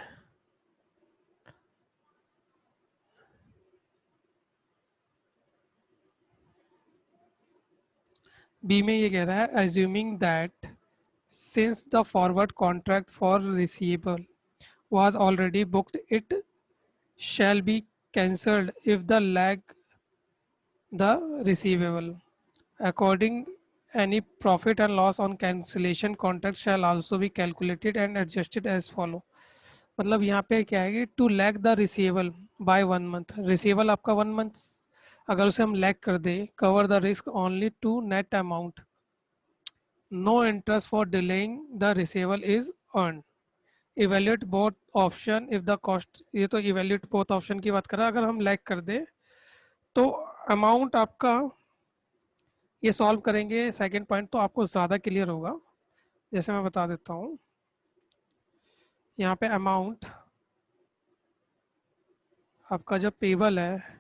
बी में ये कह रहा है assuming that since the forward contract for receivable was already booked, it shall be cancelled if the lag the receivable. According, any profit and loss on cancellation contract shall also be calculated and adjusted as follow. मतलब यहाँ पे क्या है कि to lag the receivable by 1 month, receivable आपका 1 month अगर उसे हम लैग कर दे, cover the risk only to net amount, no interest for delaying the receivable is earn. Evaluate both option if the cost, ये तो इवेल्यूएट बोथ ऑप्शन की बात कर रहा है, अगर हम लैग कर दे तो अमाउंट आपका, ये सॉल्व करेंगे सेकंड पॉइंट तो आपको ज़्यादा क्लियर होगा। जैसे मैं बता देता हूँ, यहाँ पे अमाउंट आपका जो पेबल है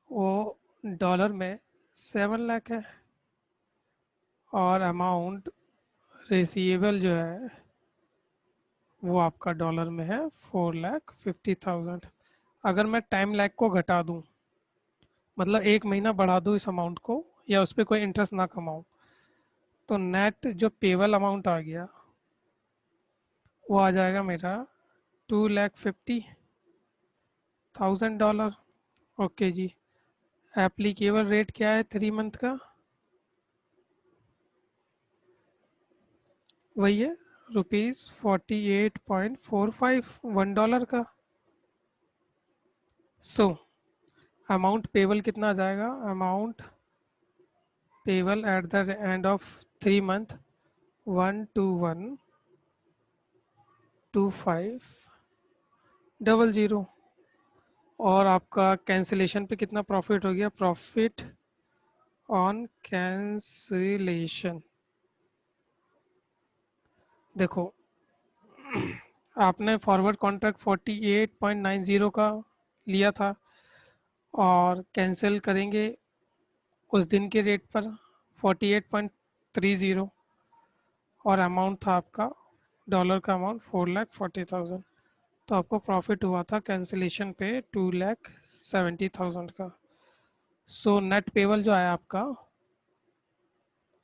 वो डॉलर में 7 लाख है, और अमाउंट रिसीवेबल जो है वो आपका डॉलर में है 4,50,000। अगर मैं टाइम लैग को घटा दूँ, मतलब 1 महीना बढ़ा दूँ इस अमाउंट को, या उस पर कोई इंटरेस्ट ना कमाऊँ, तो नेट जो पेबल अमाउंट आ गया वो आ जाएगा मेरा $2,50,000। ओके जी, एप्लीकेबल रेट क्या है 3 मंथ का, वही है ₹48.45 $1 का। सो अमाउंट पेबल कितना आ जाएगा? Amount payable at the end of 3 month 1212500। और आपका कैंसिलेशन पे कितना प्रॉफिट हो गया? प्रॉफिट ऑन कैंसिलेशन, देखो आपने फॉरवर्ड कॉन्ट्रैक्ट 48.90 का लिया था और कैंसिल करेंगे उस दिन के रेट पर 48.30, और अमाउंट था आपका डॉलर का अमाउंट 4,40,000। तो आपको प्रॉफिट हुआ था कैंसिलेशन पे 2,70,000 का। सो नेट पेबल जो आया आपका,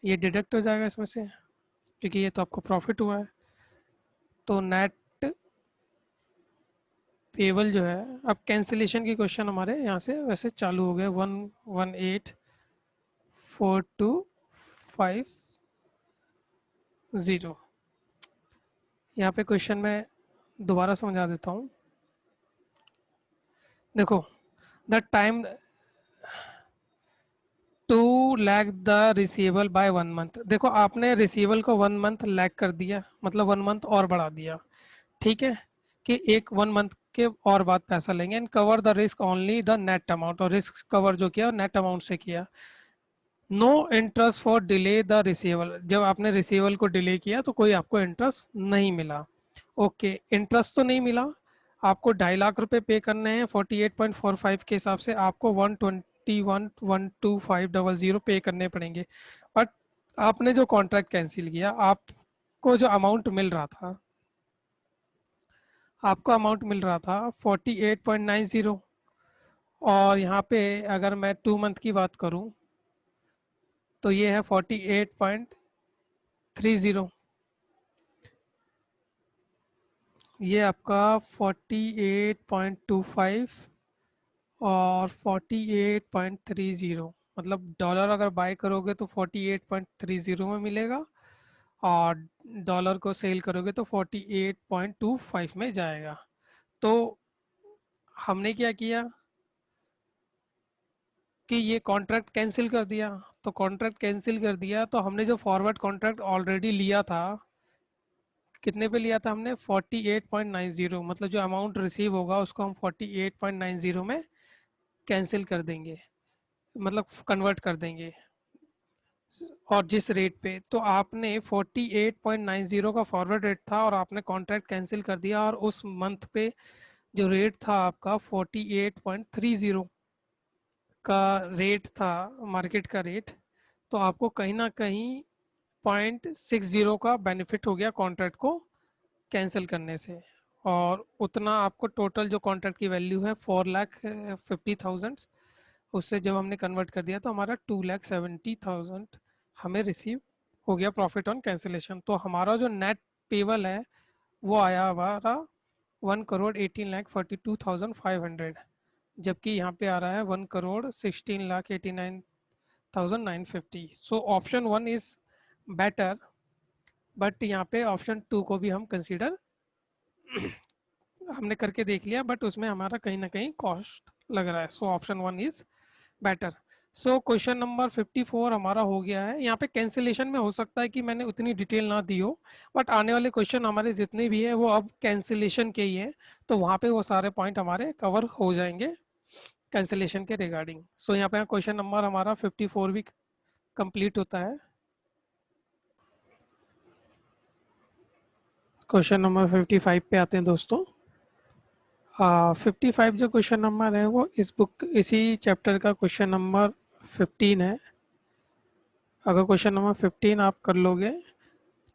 ये डिडक्ट हो जाएगा इसमें से, क्योंकि ये तो आपको प्रॉफिट हुआ है। तो नेट पेबल जो है, अब कैंसिलेशन की क्वेश्चन हमारे यहाँ से वैसे चालू हो गए 118,4250। यहाँ पे क्वेश्चन में दोबारा समझा देता हूँ। देखो, the time to lag the receivable by 1 month. देखो आपने रिसीवेबल को 1 मंथ लैग कर दिया, मतलब 1 मंथ और बढ़ा दिया, ठीक है, कि एक 1 मंथ के और बाद पैसा लेंगे। And cover the risk only the net amount, और रिस्क कवर जो किया नेट अमाउंट से किया। No interest for delay the receival, जब आपने रिसीवल को डिले किया तो कोई आपको इंटरेस्ट नहीं मिला। ओके, इंटरेस्ट तो नहीं मिला, आपको 2.5 लाख रुपए पे करने हैं 48.45 के हिसाब से, आपको 121,12500 पे करने पड़ेंगे। बट आपने जो कॉन्ट्रैक्ट कैंसिल किया, आपको जो अमाउंट मिल रहा था, आपको अमाउंट मिल रहा था 48.90। और यहाँ पे अगर मैं 2 मंथ की बात करूँ तो ये है 48.30। ये आपका 48.25 और 48.30, मतलब डॉलर अगर बाय करोगे तो 48.30 में मिलेगा, और डॉलर को सेल करोगे तो 48.25 में जाएगा। तो हमने क्या किया कि ये कॉन्ट्रैक्ट कैंसिल कर दिया। तो कॉन्ट्रैक्ट कैंसिल कर दिया तो हमने जो फॉरवर्ड कॉन्ट्रैक्ट ऑलरेडी लिया था, कितने पे लिया था हमने? 48.90, मतलब जो अमाउंट रिसीव होगा उसको हम 48.90 में कैंसिल कर देंगे, मतलब कन्वर्ट कर देंगे। और जिस रेट पे, तो आपने 48.90 का फॉरवर्ड रेट था और आपने कॉन्ट्रैक्ट कैंसिल कर दिया, और उस मंथ पे जो रेट था आपका 48.30 का रेट था, मार्केट का रेट। तो आपको कहीं ना कहीं 0.60 का बेनिफिट हो गया कॉन्ट्रैक्ट को कैंसिल करने से। और उतना आपको टोटल जो कॉन्ट्रैक्ट की वैल्यू है 4,50,000, उससे जब हमने कन्वर्ट कर दिया तो हमारा 2,70,000 हमें रिसीव हो गया प्रॉफिट ऑन कैंसिलेशन। तो हमारा जो नेट पेबल है वो आया हमारा 1,18,42,500, जबकि यहाँ पे आ रहा है 1,16,89,950। So option 1 is better, but यहाँ पे ऑप्शन 2 को भी हम कंसीडर हमने करके देख लिया, बट उसमें हमारा कहीं ना कहीं कॉस्ट लग रहा है। So option 1 is better. So question number 54 हमारा हो गया है। यहाँ पे कैंसिलेशन में हो सकता है कि मैंने उतनी डिटेल ना दी हो, बट आने वाले क्वेश्चन हमारे जितने भी है वो अब कैंसिलेशन के ही है, तो वहाँ पे वो सारे पॉइंट हमारे कवर हो जाएंगे कैंसिलेशन के रिगार्डिंग। सो यहाँ पे क्वेश्चन नंबर हमारा 54 भी कंप्लीट होता है। क्वेश्चन नंबर 55 पे आते हैं दोस्तों। 55 जो क्वेश्चन नंबर है वो इस बुक इसी चैप्टर का क्वेश्चन नंबर 15 है। अगर क्वेश्चन नंबर 15 आप कर लोगे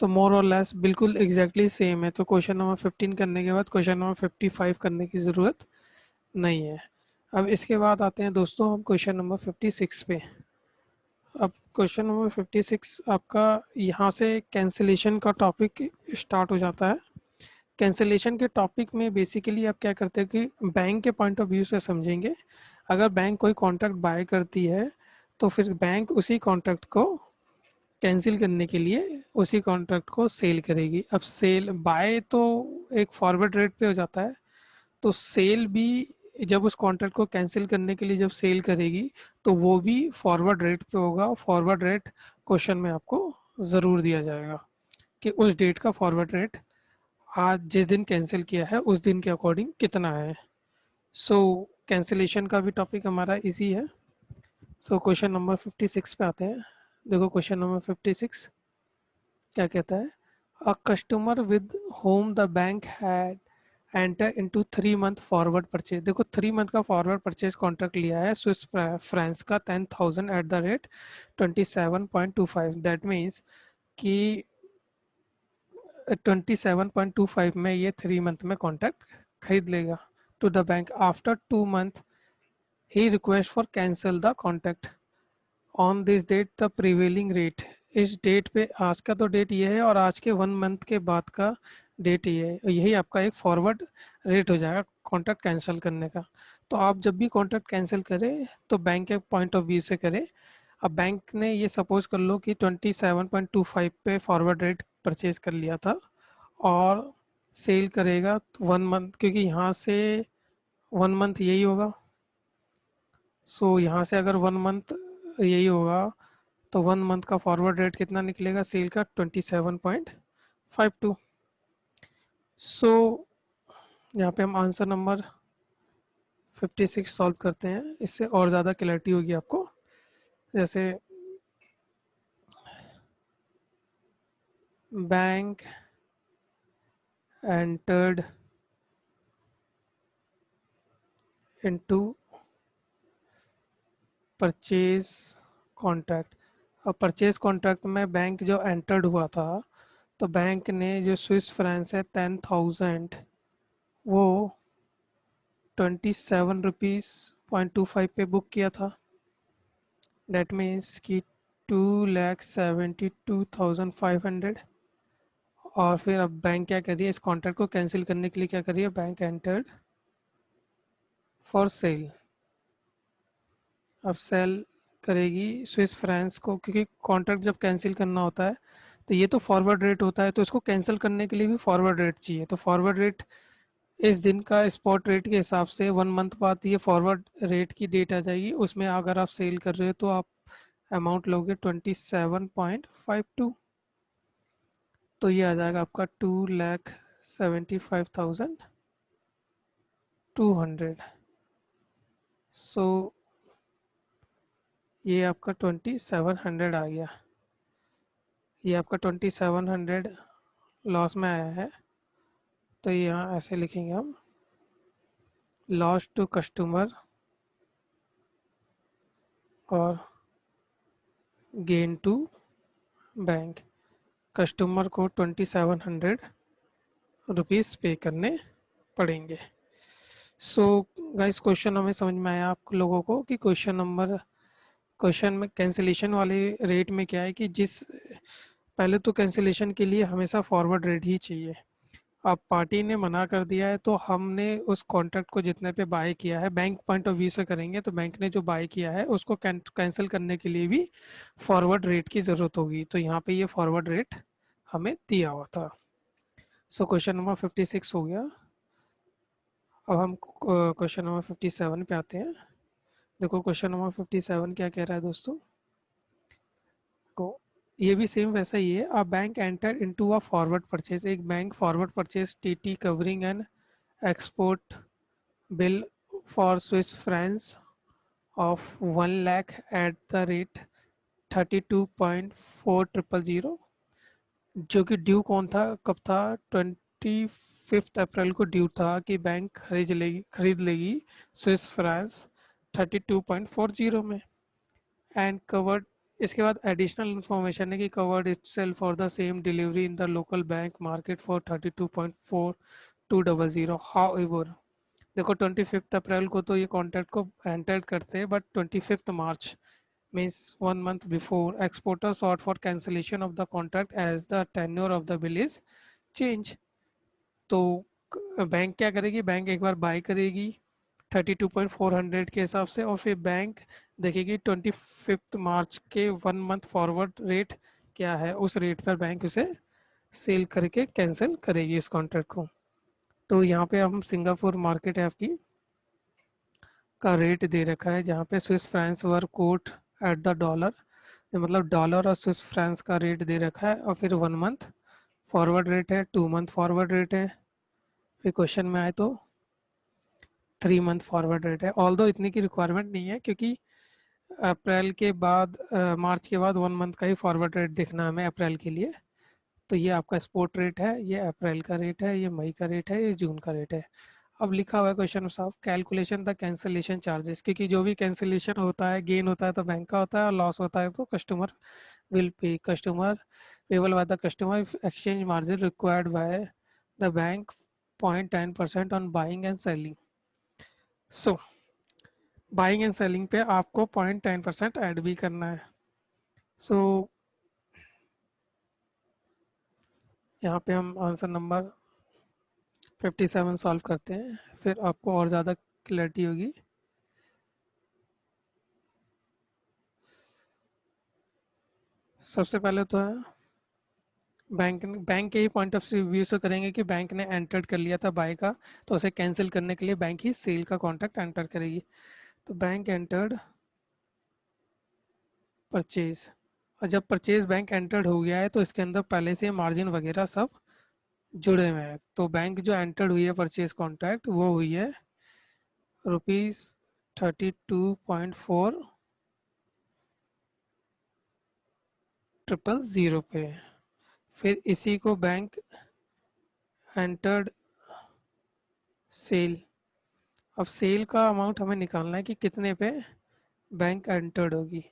तो मोर और लेस बिल्कुल एग्जैक्टली सेम है। तो क्वेश्चन नंबर 15 करने के बाद क्वेश्चन नंबर 55 करने की ज़रूरत नहीं है। अब इसके बाद आते हैं दोस्तों हम क्वेश्चन नंबर 56 पे। अब क्वेश्चन नंबर 56 आपका यहाँ से कैंसिलेशन का टॉपिक स्टार्ट हो जाता है। कैंसिलेशन के टॉपिक में बेसिकली आप क्या करते हैं कि बैंक के पॉइंट ऑफ व्यू से समझेंगे। अगर बैंक कोई कॉन्ट्रैक्ट बाय करती है तो फिर बैंक उसी कॉन्ट्रैक्ट को कैंसिल करने के लिए उसी कॉन्ट्रैक्ट को सेल करेगी। अब सेल बाय तो एक फॉरवर्ड रेट पे हो जाता है, तो सेल भी जब उस कॉन्ट्रैक्ट को कैंसिल करने के लिए जब सेल करेगी तो वो भी फॉरवर्ड रेट पे होगा। फॉरवर्ड रेट क्वेश्चन में आपको ज़रूर दिया जाएगा कि उस डेट का फॉरवर्ड रेट आज जिस दिन कैंसिल किया है उस दिन के अकॉर्डिंग कितना है। सो कैंसिलेशन का भी टॉपिक हमारा इजी है। सो क्वेश्चन नंबर 56 पे आते हैं। देखो क्वेश्चन नंबर 56 क्या कहता है, a customer with home the bank had enter into 3 month forward purchase. देखो 3 मंथ का फॉरवर्ड परचेज कॉन्ट्रैक्ट लिया है स्विस फ्रांस का 10,000 eight the rate 27.25। That means कि 27.25 में ये 3 मंथ में कॉन्ट्रैक्ट खरीद लेगा। To the bank after 2 month he request for cancel the contract on this date the prevailing rate. इस डेट पे आज का तो डेट ये है और आज के 1 मंथ के बाद का डेट ये है, यही आपका एक फॉरवर्ड रेट हो जाएगा कॉन्ट्रैक्ट कैंसिल करने का। तो आप जब भी कॉन्ट्रैक्ट कैंसिल करें तो बैंक के पॉइंट ऑफ व्यू से करें। अब बैंक ने ये सपोज कर लो कि 27.25 पे फॉरवर्ड रेट परचेज कर लिया था और सेल करेगा 1 मंथ, क्योंकि यहाँ से 1 मंथ यही होगा। सो यहाँ से अगर 1 मंथ यही होगा तो 1 मंथ का फॉरवर्ड रेट कितना निकलेगा सेल का 27.52। सो यहाँ पे हम आंसर नंबर 56 सॉल्व करते हैं, इससे और ज़्यादा क्लैरिटी होगी आपको। जैसे bank entered into purchase contract. अब परचेज कॉन्ट्रैक्ट में बैंक जो एंटर्ड हुआ था तो बैंक ने जो स्विस फ्रांस है 10,000 वो 27 रुपीज़ 0.25 पे बुक किया था। दैट मीन्स कि 2,72,500। और फिर अब बैंक क्या कर रही है, इस कॉन्ट्रैक्ट को कैंसिल करने के लिए क्या कर रही है, बैंक एंटर्ड फॉर सेल। अब सेल करेगी स्विस फ्रांस को, क्योंकि कॉन्ट्रैक्ट जब कैंसिल करना होता है तो ये तो फॉरवर्ड रेट होता है, तो इसको कैंसिल करने के लिए भी फॉरवर्ड रेट चाहिए। तो फॉरवर्ड रेट इस दिन का स्पॉट रेट के हिसाब से 1 मंथ बाद ये फॉरवर्ड रेट की डेट आ जाएगी, उसमें अगर आप सेल कर रहे हो तो आप अमाउंट लोगे 27.52। तो ये आ जाएगा आपका 2,75,200। सो ये आपका 2,700 आ गया। ये आपका 2,700 लॉस में आया है, तो यहाँ ऐसे लिखेंगे हम, लॉस टू कस्टमर और गेन टू बैंक। कस्टमर को 2,700 रुपीज़ पे करने पड़ेंगे। सो गाइस क्वेश्चन हमें समझ में आया आप लोगों को कि क्वेश्चन में कैंसिलेशन वाले रेट में क्या है कि जिस पहले तो कैंसिलेशन के लिए हमेशा फॉरवर्ड रेट ही चाहिए। अब पार्टी ने मना कर दिया है तो हमने उस कॉन्ट्रैक्ट को जितने पे बाय किया है, बैंक पॉइंट ऑफ व्यू से करेंगे तो बैंक ने जो बाय किया है उसको कैंसिल करने के लिए भी फॉरवर्ड रेट की ज़रूरत होगी। तो यहाँ पे ये फॉरवर्ड रेट हमें दिया हुआ था। सो क्वेश्चन नंबर 56 हो गया। अब हम क्वेश्चन नंबर 57 पे आते हैं। देखो क्वेश्चन नंबर 57 क्या कह रहा है दोस्तों को, ये भी सेम वैसा ही है। A bank enter into a forward purchase. एक bank forward purchase TT covering an export bill for Swiss francs of 1 lakh at the rate 32.4000। जो कि ड्यू कौन था, कब था, 25 अप्रैल को ड्यू था कि बैंक खरीद लेगी स्विस फ्रांस 32.40 में। एंड कवर्ड, इसके बाद एडिशनल इन्फॉर्मेशन है कि covered itself for the same delivery in the local bank market for 32.4200। How ever, देखो 25 अप्रैल को तो ये कॉन्ट्रैक्ट को एंटर करते हैं, but 25 March means 1 month before exporter sought for cancellation of the contract as the tenure of the bill is change। तो bank क्या करेगी, बैंक एक बार बाय करेगी 32.400 के हिसाब से और फिर बैंक देखेगी 25 मार्च के 1 मंथ फॉरवर्ड रेट क्या है उस रेट पर बैंक उसे सेल करके कैंसिल करेगी इस कॉन्ट्रैक्ट को। तो यहाँ पे हम सिंगापुर मार्केट ऐप की का रेट दे रखा है जहाँ पे Swiss francs were quote at the dollar, मतलब डॉलर और स्विस फ्रांस का रेट दे रखा है, और फिर 1 मंथ फॉरवर्ड रेट है, 2 मंथ फॉरवर्ड रेट है, फिर क्वेश्चन में आए तो 3 मंथ फॉरवर्ड रेट है। ऑल दो इतनी की रिक्वायरमेंट नहीं है क्योंकि अप्रैल के बाद मार्च के बाद 1 मंथ का ही फॉरवर्ड रेट देखना है हमें अप्रैल के लिए। तो ये आपका स्पॉट रेट है, ये अप्रैल का रेट है, ये मई का रेट है, ये जून का रेट है। अब लिखा हुआ है क्वेश्चन में साफ, कैलकुलेशन द कैंसिलेशन चार्जेस, क्योंकि जो भी कैंसिलेशन होता है गेन होता है तो बैंक का होता है और लॉस होता है तो customer will pay, customer payable by the customer exchange margin required by the bank 0.10% on buying and selling. So buying and selling पे आपको 0.10% ऐड भी करना है। सो यहाँ पे हम आंसर नंबर 57 सॉल्व करते हैं, फिर आपको और ज़्यादा क्लैरिटी होगी। सबसे पहले तो है बैंक के ही पॉइंट ऑफ व्यू से करेंगे कि बैंक ने एंटर कर लिया था बाय का, तो उसे कैंसिल करने के लिए बैंक ही सेल का कॉन्ट्रैक्ट एंटर करेगी। तो बैंक एंटर्ड परचेज, और जब परचेज बैंक एंटर्ड हो गया है तो इसके अंदर पहले से मार्जिन वगैरह सब जुड़े हुए हैं। तो बैंक जो एंटर्ड हुई है परचेज कॉन्ट्रैक्ट वो हुई है ₹32.4000 पे। फिर इसी को बैंक एंटर्ड सेल, अब सेल का अमाउंट हमें निकालना है कि कितने पे बैंक एंटर्ड होगी।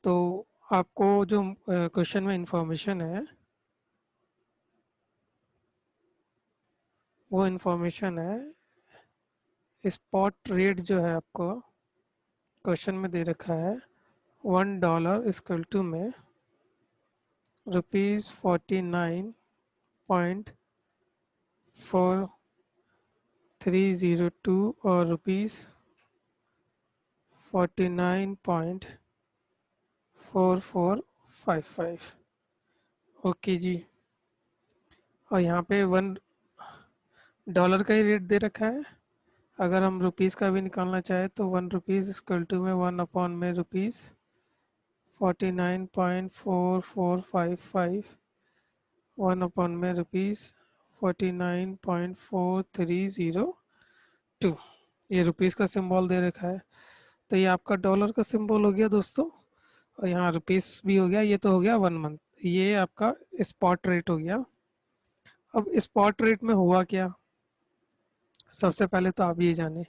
तो आपको जो क्वेश्चन में इंफॉर्मेशन है वो इंफॉर्मेशन है स्पॉट रेट जो है आपको क्वेश्चन में दे रखा है $1 इक्वल टू में ₹49.4302 और ₹49.4455। ओके जी, और यहाँ पे $1 का ही रेट दे रखा है। अगर हम रुपीज़ का भी निकालना चाहे तो ₹1 इक्वल टू में 1 में रुपीज़ 49.4455, 1 में ₹49.4302। ये रुपीज़ का सिंबल दे रखा है। तो ये आपका डॉलर का सिंबल हो गया दोस्तों, और यहाँ रुपीज़ भी हो गया। ये तो हो गया 1 मंथ, ये आपका स्पॉट रेट हो गया। अब स्पॉट रेट में हुआ क्या, सबसे पहले तो आप ये जाने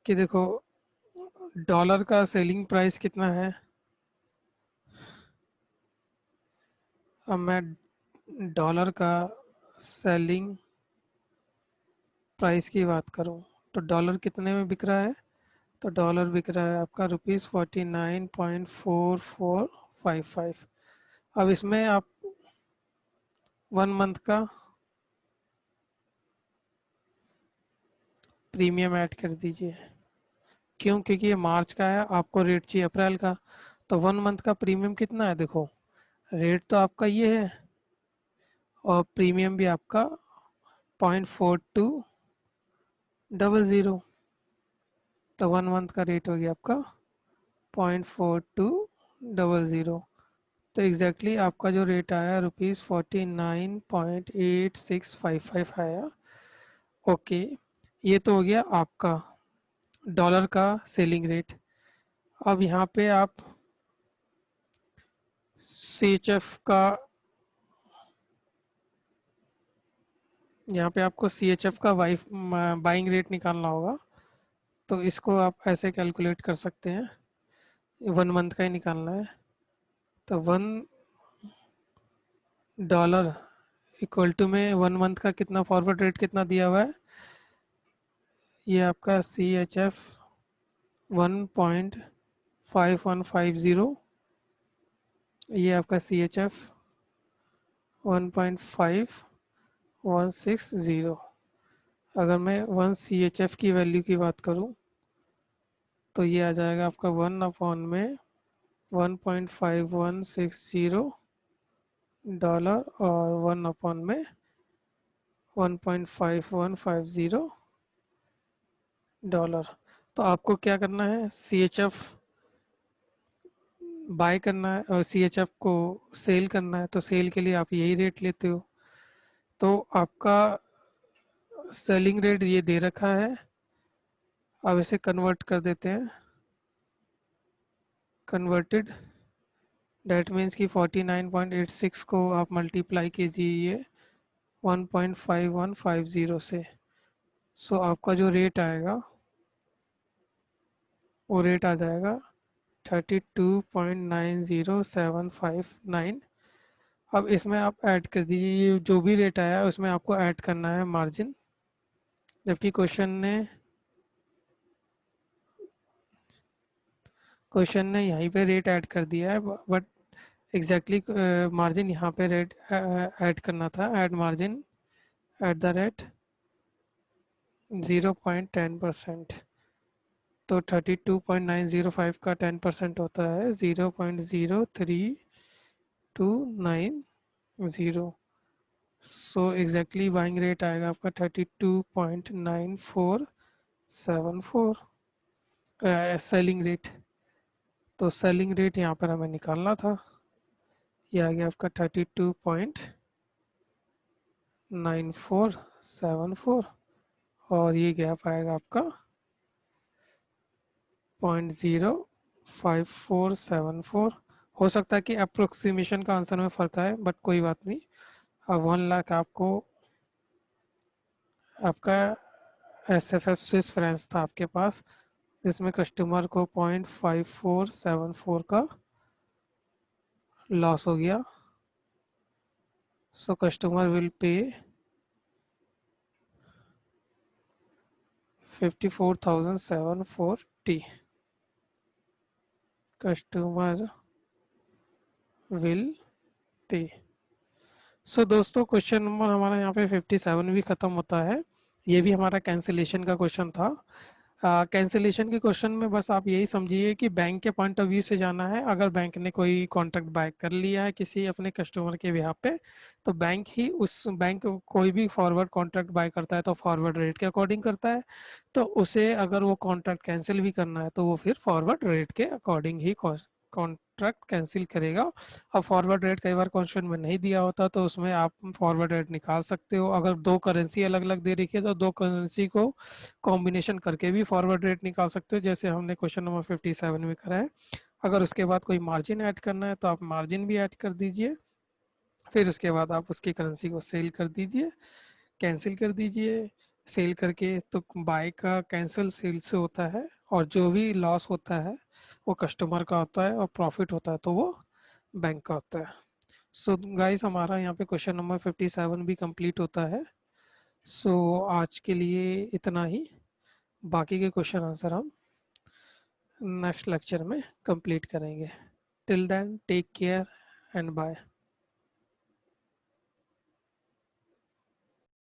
कि देखो डॉलर का सेलिंग प्राइस कितना है। अब मैं डॉलर का सेलिंग प्राइस की बात करूं तो डॉलर कितने में बिक रहा है, तो डॉलर बिक रहा है आपका ₹49.4455। अब इसमें आप 1 मंथ का प्रीमियम ऐड कर दीजिए। क्यों, क्योंकि ये मार्च का है, आपको रेट चाहिए अप्रैल का। तो 1 मंथ का प्रीमियम कितना है, देखो रेट तो आपका ये है और प्रीमियम भी आपका 0.4200। तो 1 मंथ का रेट हो गया आपका 0.4200। तो एग्जैक्टली आपका जो रेट आया ₹49.8655 आया। ओके, ये तो हो गया आपका डॉलर का सेलिंग रेट। अब यहाँ पे आप CHF का, यहाँ पे आपको CHF का बाइंग रेट निकालना होगा। तो इसको आप ऐसे कैलकुलेट कर सकते हैं, 1 मंथ का ही निकालना है। तो $1 इक्वल टू में 1 मंथ का कितना फॉरवर्ड रेट कितना दिया हुआ है, ये आपका CHF 1.5150, ये आपका CHF 1.5160। अगर मैं 1 CHF की वैल्यू की बात करूं तो ये आ जाएगा आपका 1 में 1.5160 डॉलर और 1 में 1.5150 $। तो आपको क्या करना है, CHF बाय करना है और CHF को सेल करना है। तो सेल के लिए आप यही रेट लेते हो। तो आपका सेलिंग रेट ये दे रखा है। अब इसे कन्वर्ट कर देते हैं, कन्वर्टेड। डेट मीन्स कि 49.86 को आप मल्टीप्लाई कीजिए 1.5150 से। सो आपका जो रेट आएगा वो रेट आ जाएगा 32.90759। अब इसमें आप ऐड कर दीजिए, ये जो भी रेट आया है उसमें आपको ऐड करना है मार्जिन। जबकि क्वेश्चन ने यहीं पे रेट ऐड कर दिया है, बट एग्जैक्टली मार्जिन यहाँ पे रेट ऐड करना था। Add margin eight the rate 0.10%। तो 32.905 का 10% होता है 0.0329। सो एग्जैक्टली बाइंग रेट आएगा आपका 32.9474 सेलिंग रेट। तो सेलिंग रेट यहाँ पर हमें निकालना था, ये आ गया आपका 32.9474 और ये गैप आएगा आपका 0.5474। हो सकता है कि अप्रोक्सीमेशन का आंसर में फ़र्क आए, बट कोई बात नहीं। अब 1 लाख आपको आपका SFF स्विस फ्रेंच था आपके पास, जिसमें कस्टमर को 0.5474 का लॉस हो गया। So customer will pay 54,740। Customer will pay. सो दोस्तों क्वेश्चन नंबर हमारा यहाँ पे 57 भी ख़त्म होता है। ये भी हमारा कैंसिलेशन का क्वेश्चन था। कैंसिलेशन के क्वेश्चन में बस आप यही समझिए कि बैंक के पॉइंट ऑफ व्यू से जाना है। अगर बैंक ने कोई कॉन्ट्रैक्ट बाय कर लिया है किसी अपने कस्टमर के बिहाफ पे, तो बैंक कोई भी फॉरवर्ड कॉन्ट्रैक्ट बाय करता है तो फॉरवर्ड रेट के अकॉर्डिंग करता है। तो उसे अगर वो कॉन्ट्रैक्ट कैंसिल भी करना है तो वो फिर फॉरवर्ड रेट के अकॉर्डिंग ही कॉन्ट्रैक्ट कैंसिल करेगा। अब फॉरवर्ड रेट कई बार क्वेश्चन में नहीं दिया होता तो उसमें आप फॉरवर्ड रेट निकाल सकते हो। अगर दो करेंसी अलग अलग दे रखी है तो दो करेंसी को कॉम्बिनेशन करके भी फॉरवर्ड रेट निकाल सकते हो, जैसे हमने क्वेश्चन नंबर 57 में करा है। अगर उसके बाद कोई मार्जिन ऐड करना है तो आप मार्जिन भी ऐड कर दीजिए। फिर उसके बाद आप उसकी करेंसी को सेल कर दीजिए, कैंसिल कर दीजिए। सेल करके तो बाय का कैंसिल सेल से होता है, और जो भी लॉस होता है वो कस्टमर का होता है और प्रॉफिट होता है तो वो बैंक का होता है। सो गाइस हमारा यहाँ पे क्वेश्चन नंबर 57 भी कंप्लीट होता है। सो आज के लिए इतना ही। बाकी के क्वेश्चन आंसर हम नेक्स्ट लेक्चर में कंप्लीट करेंगे। Till then take care and bye.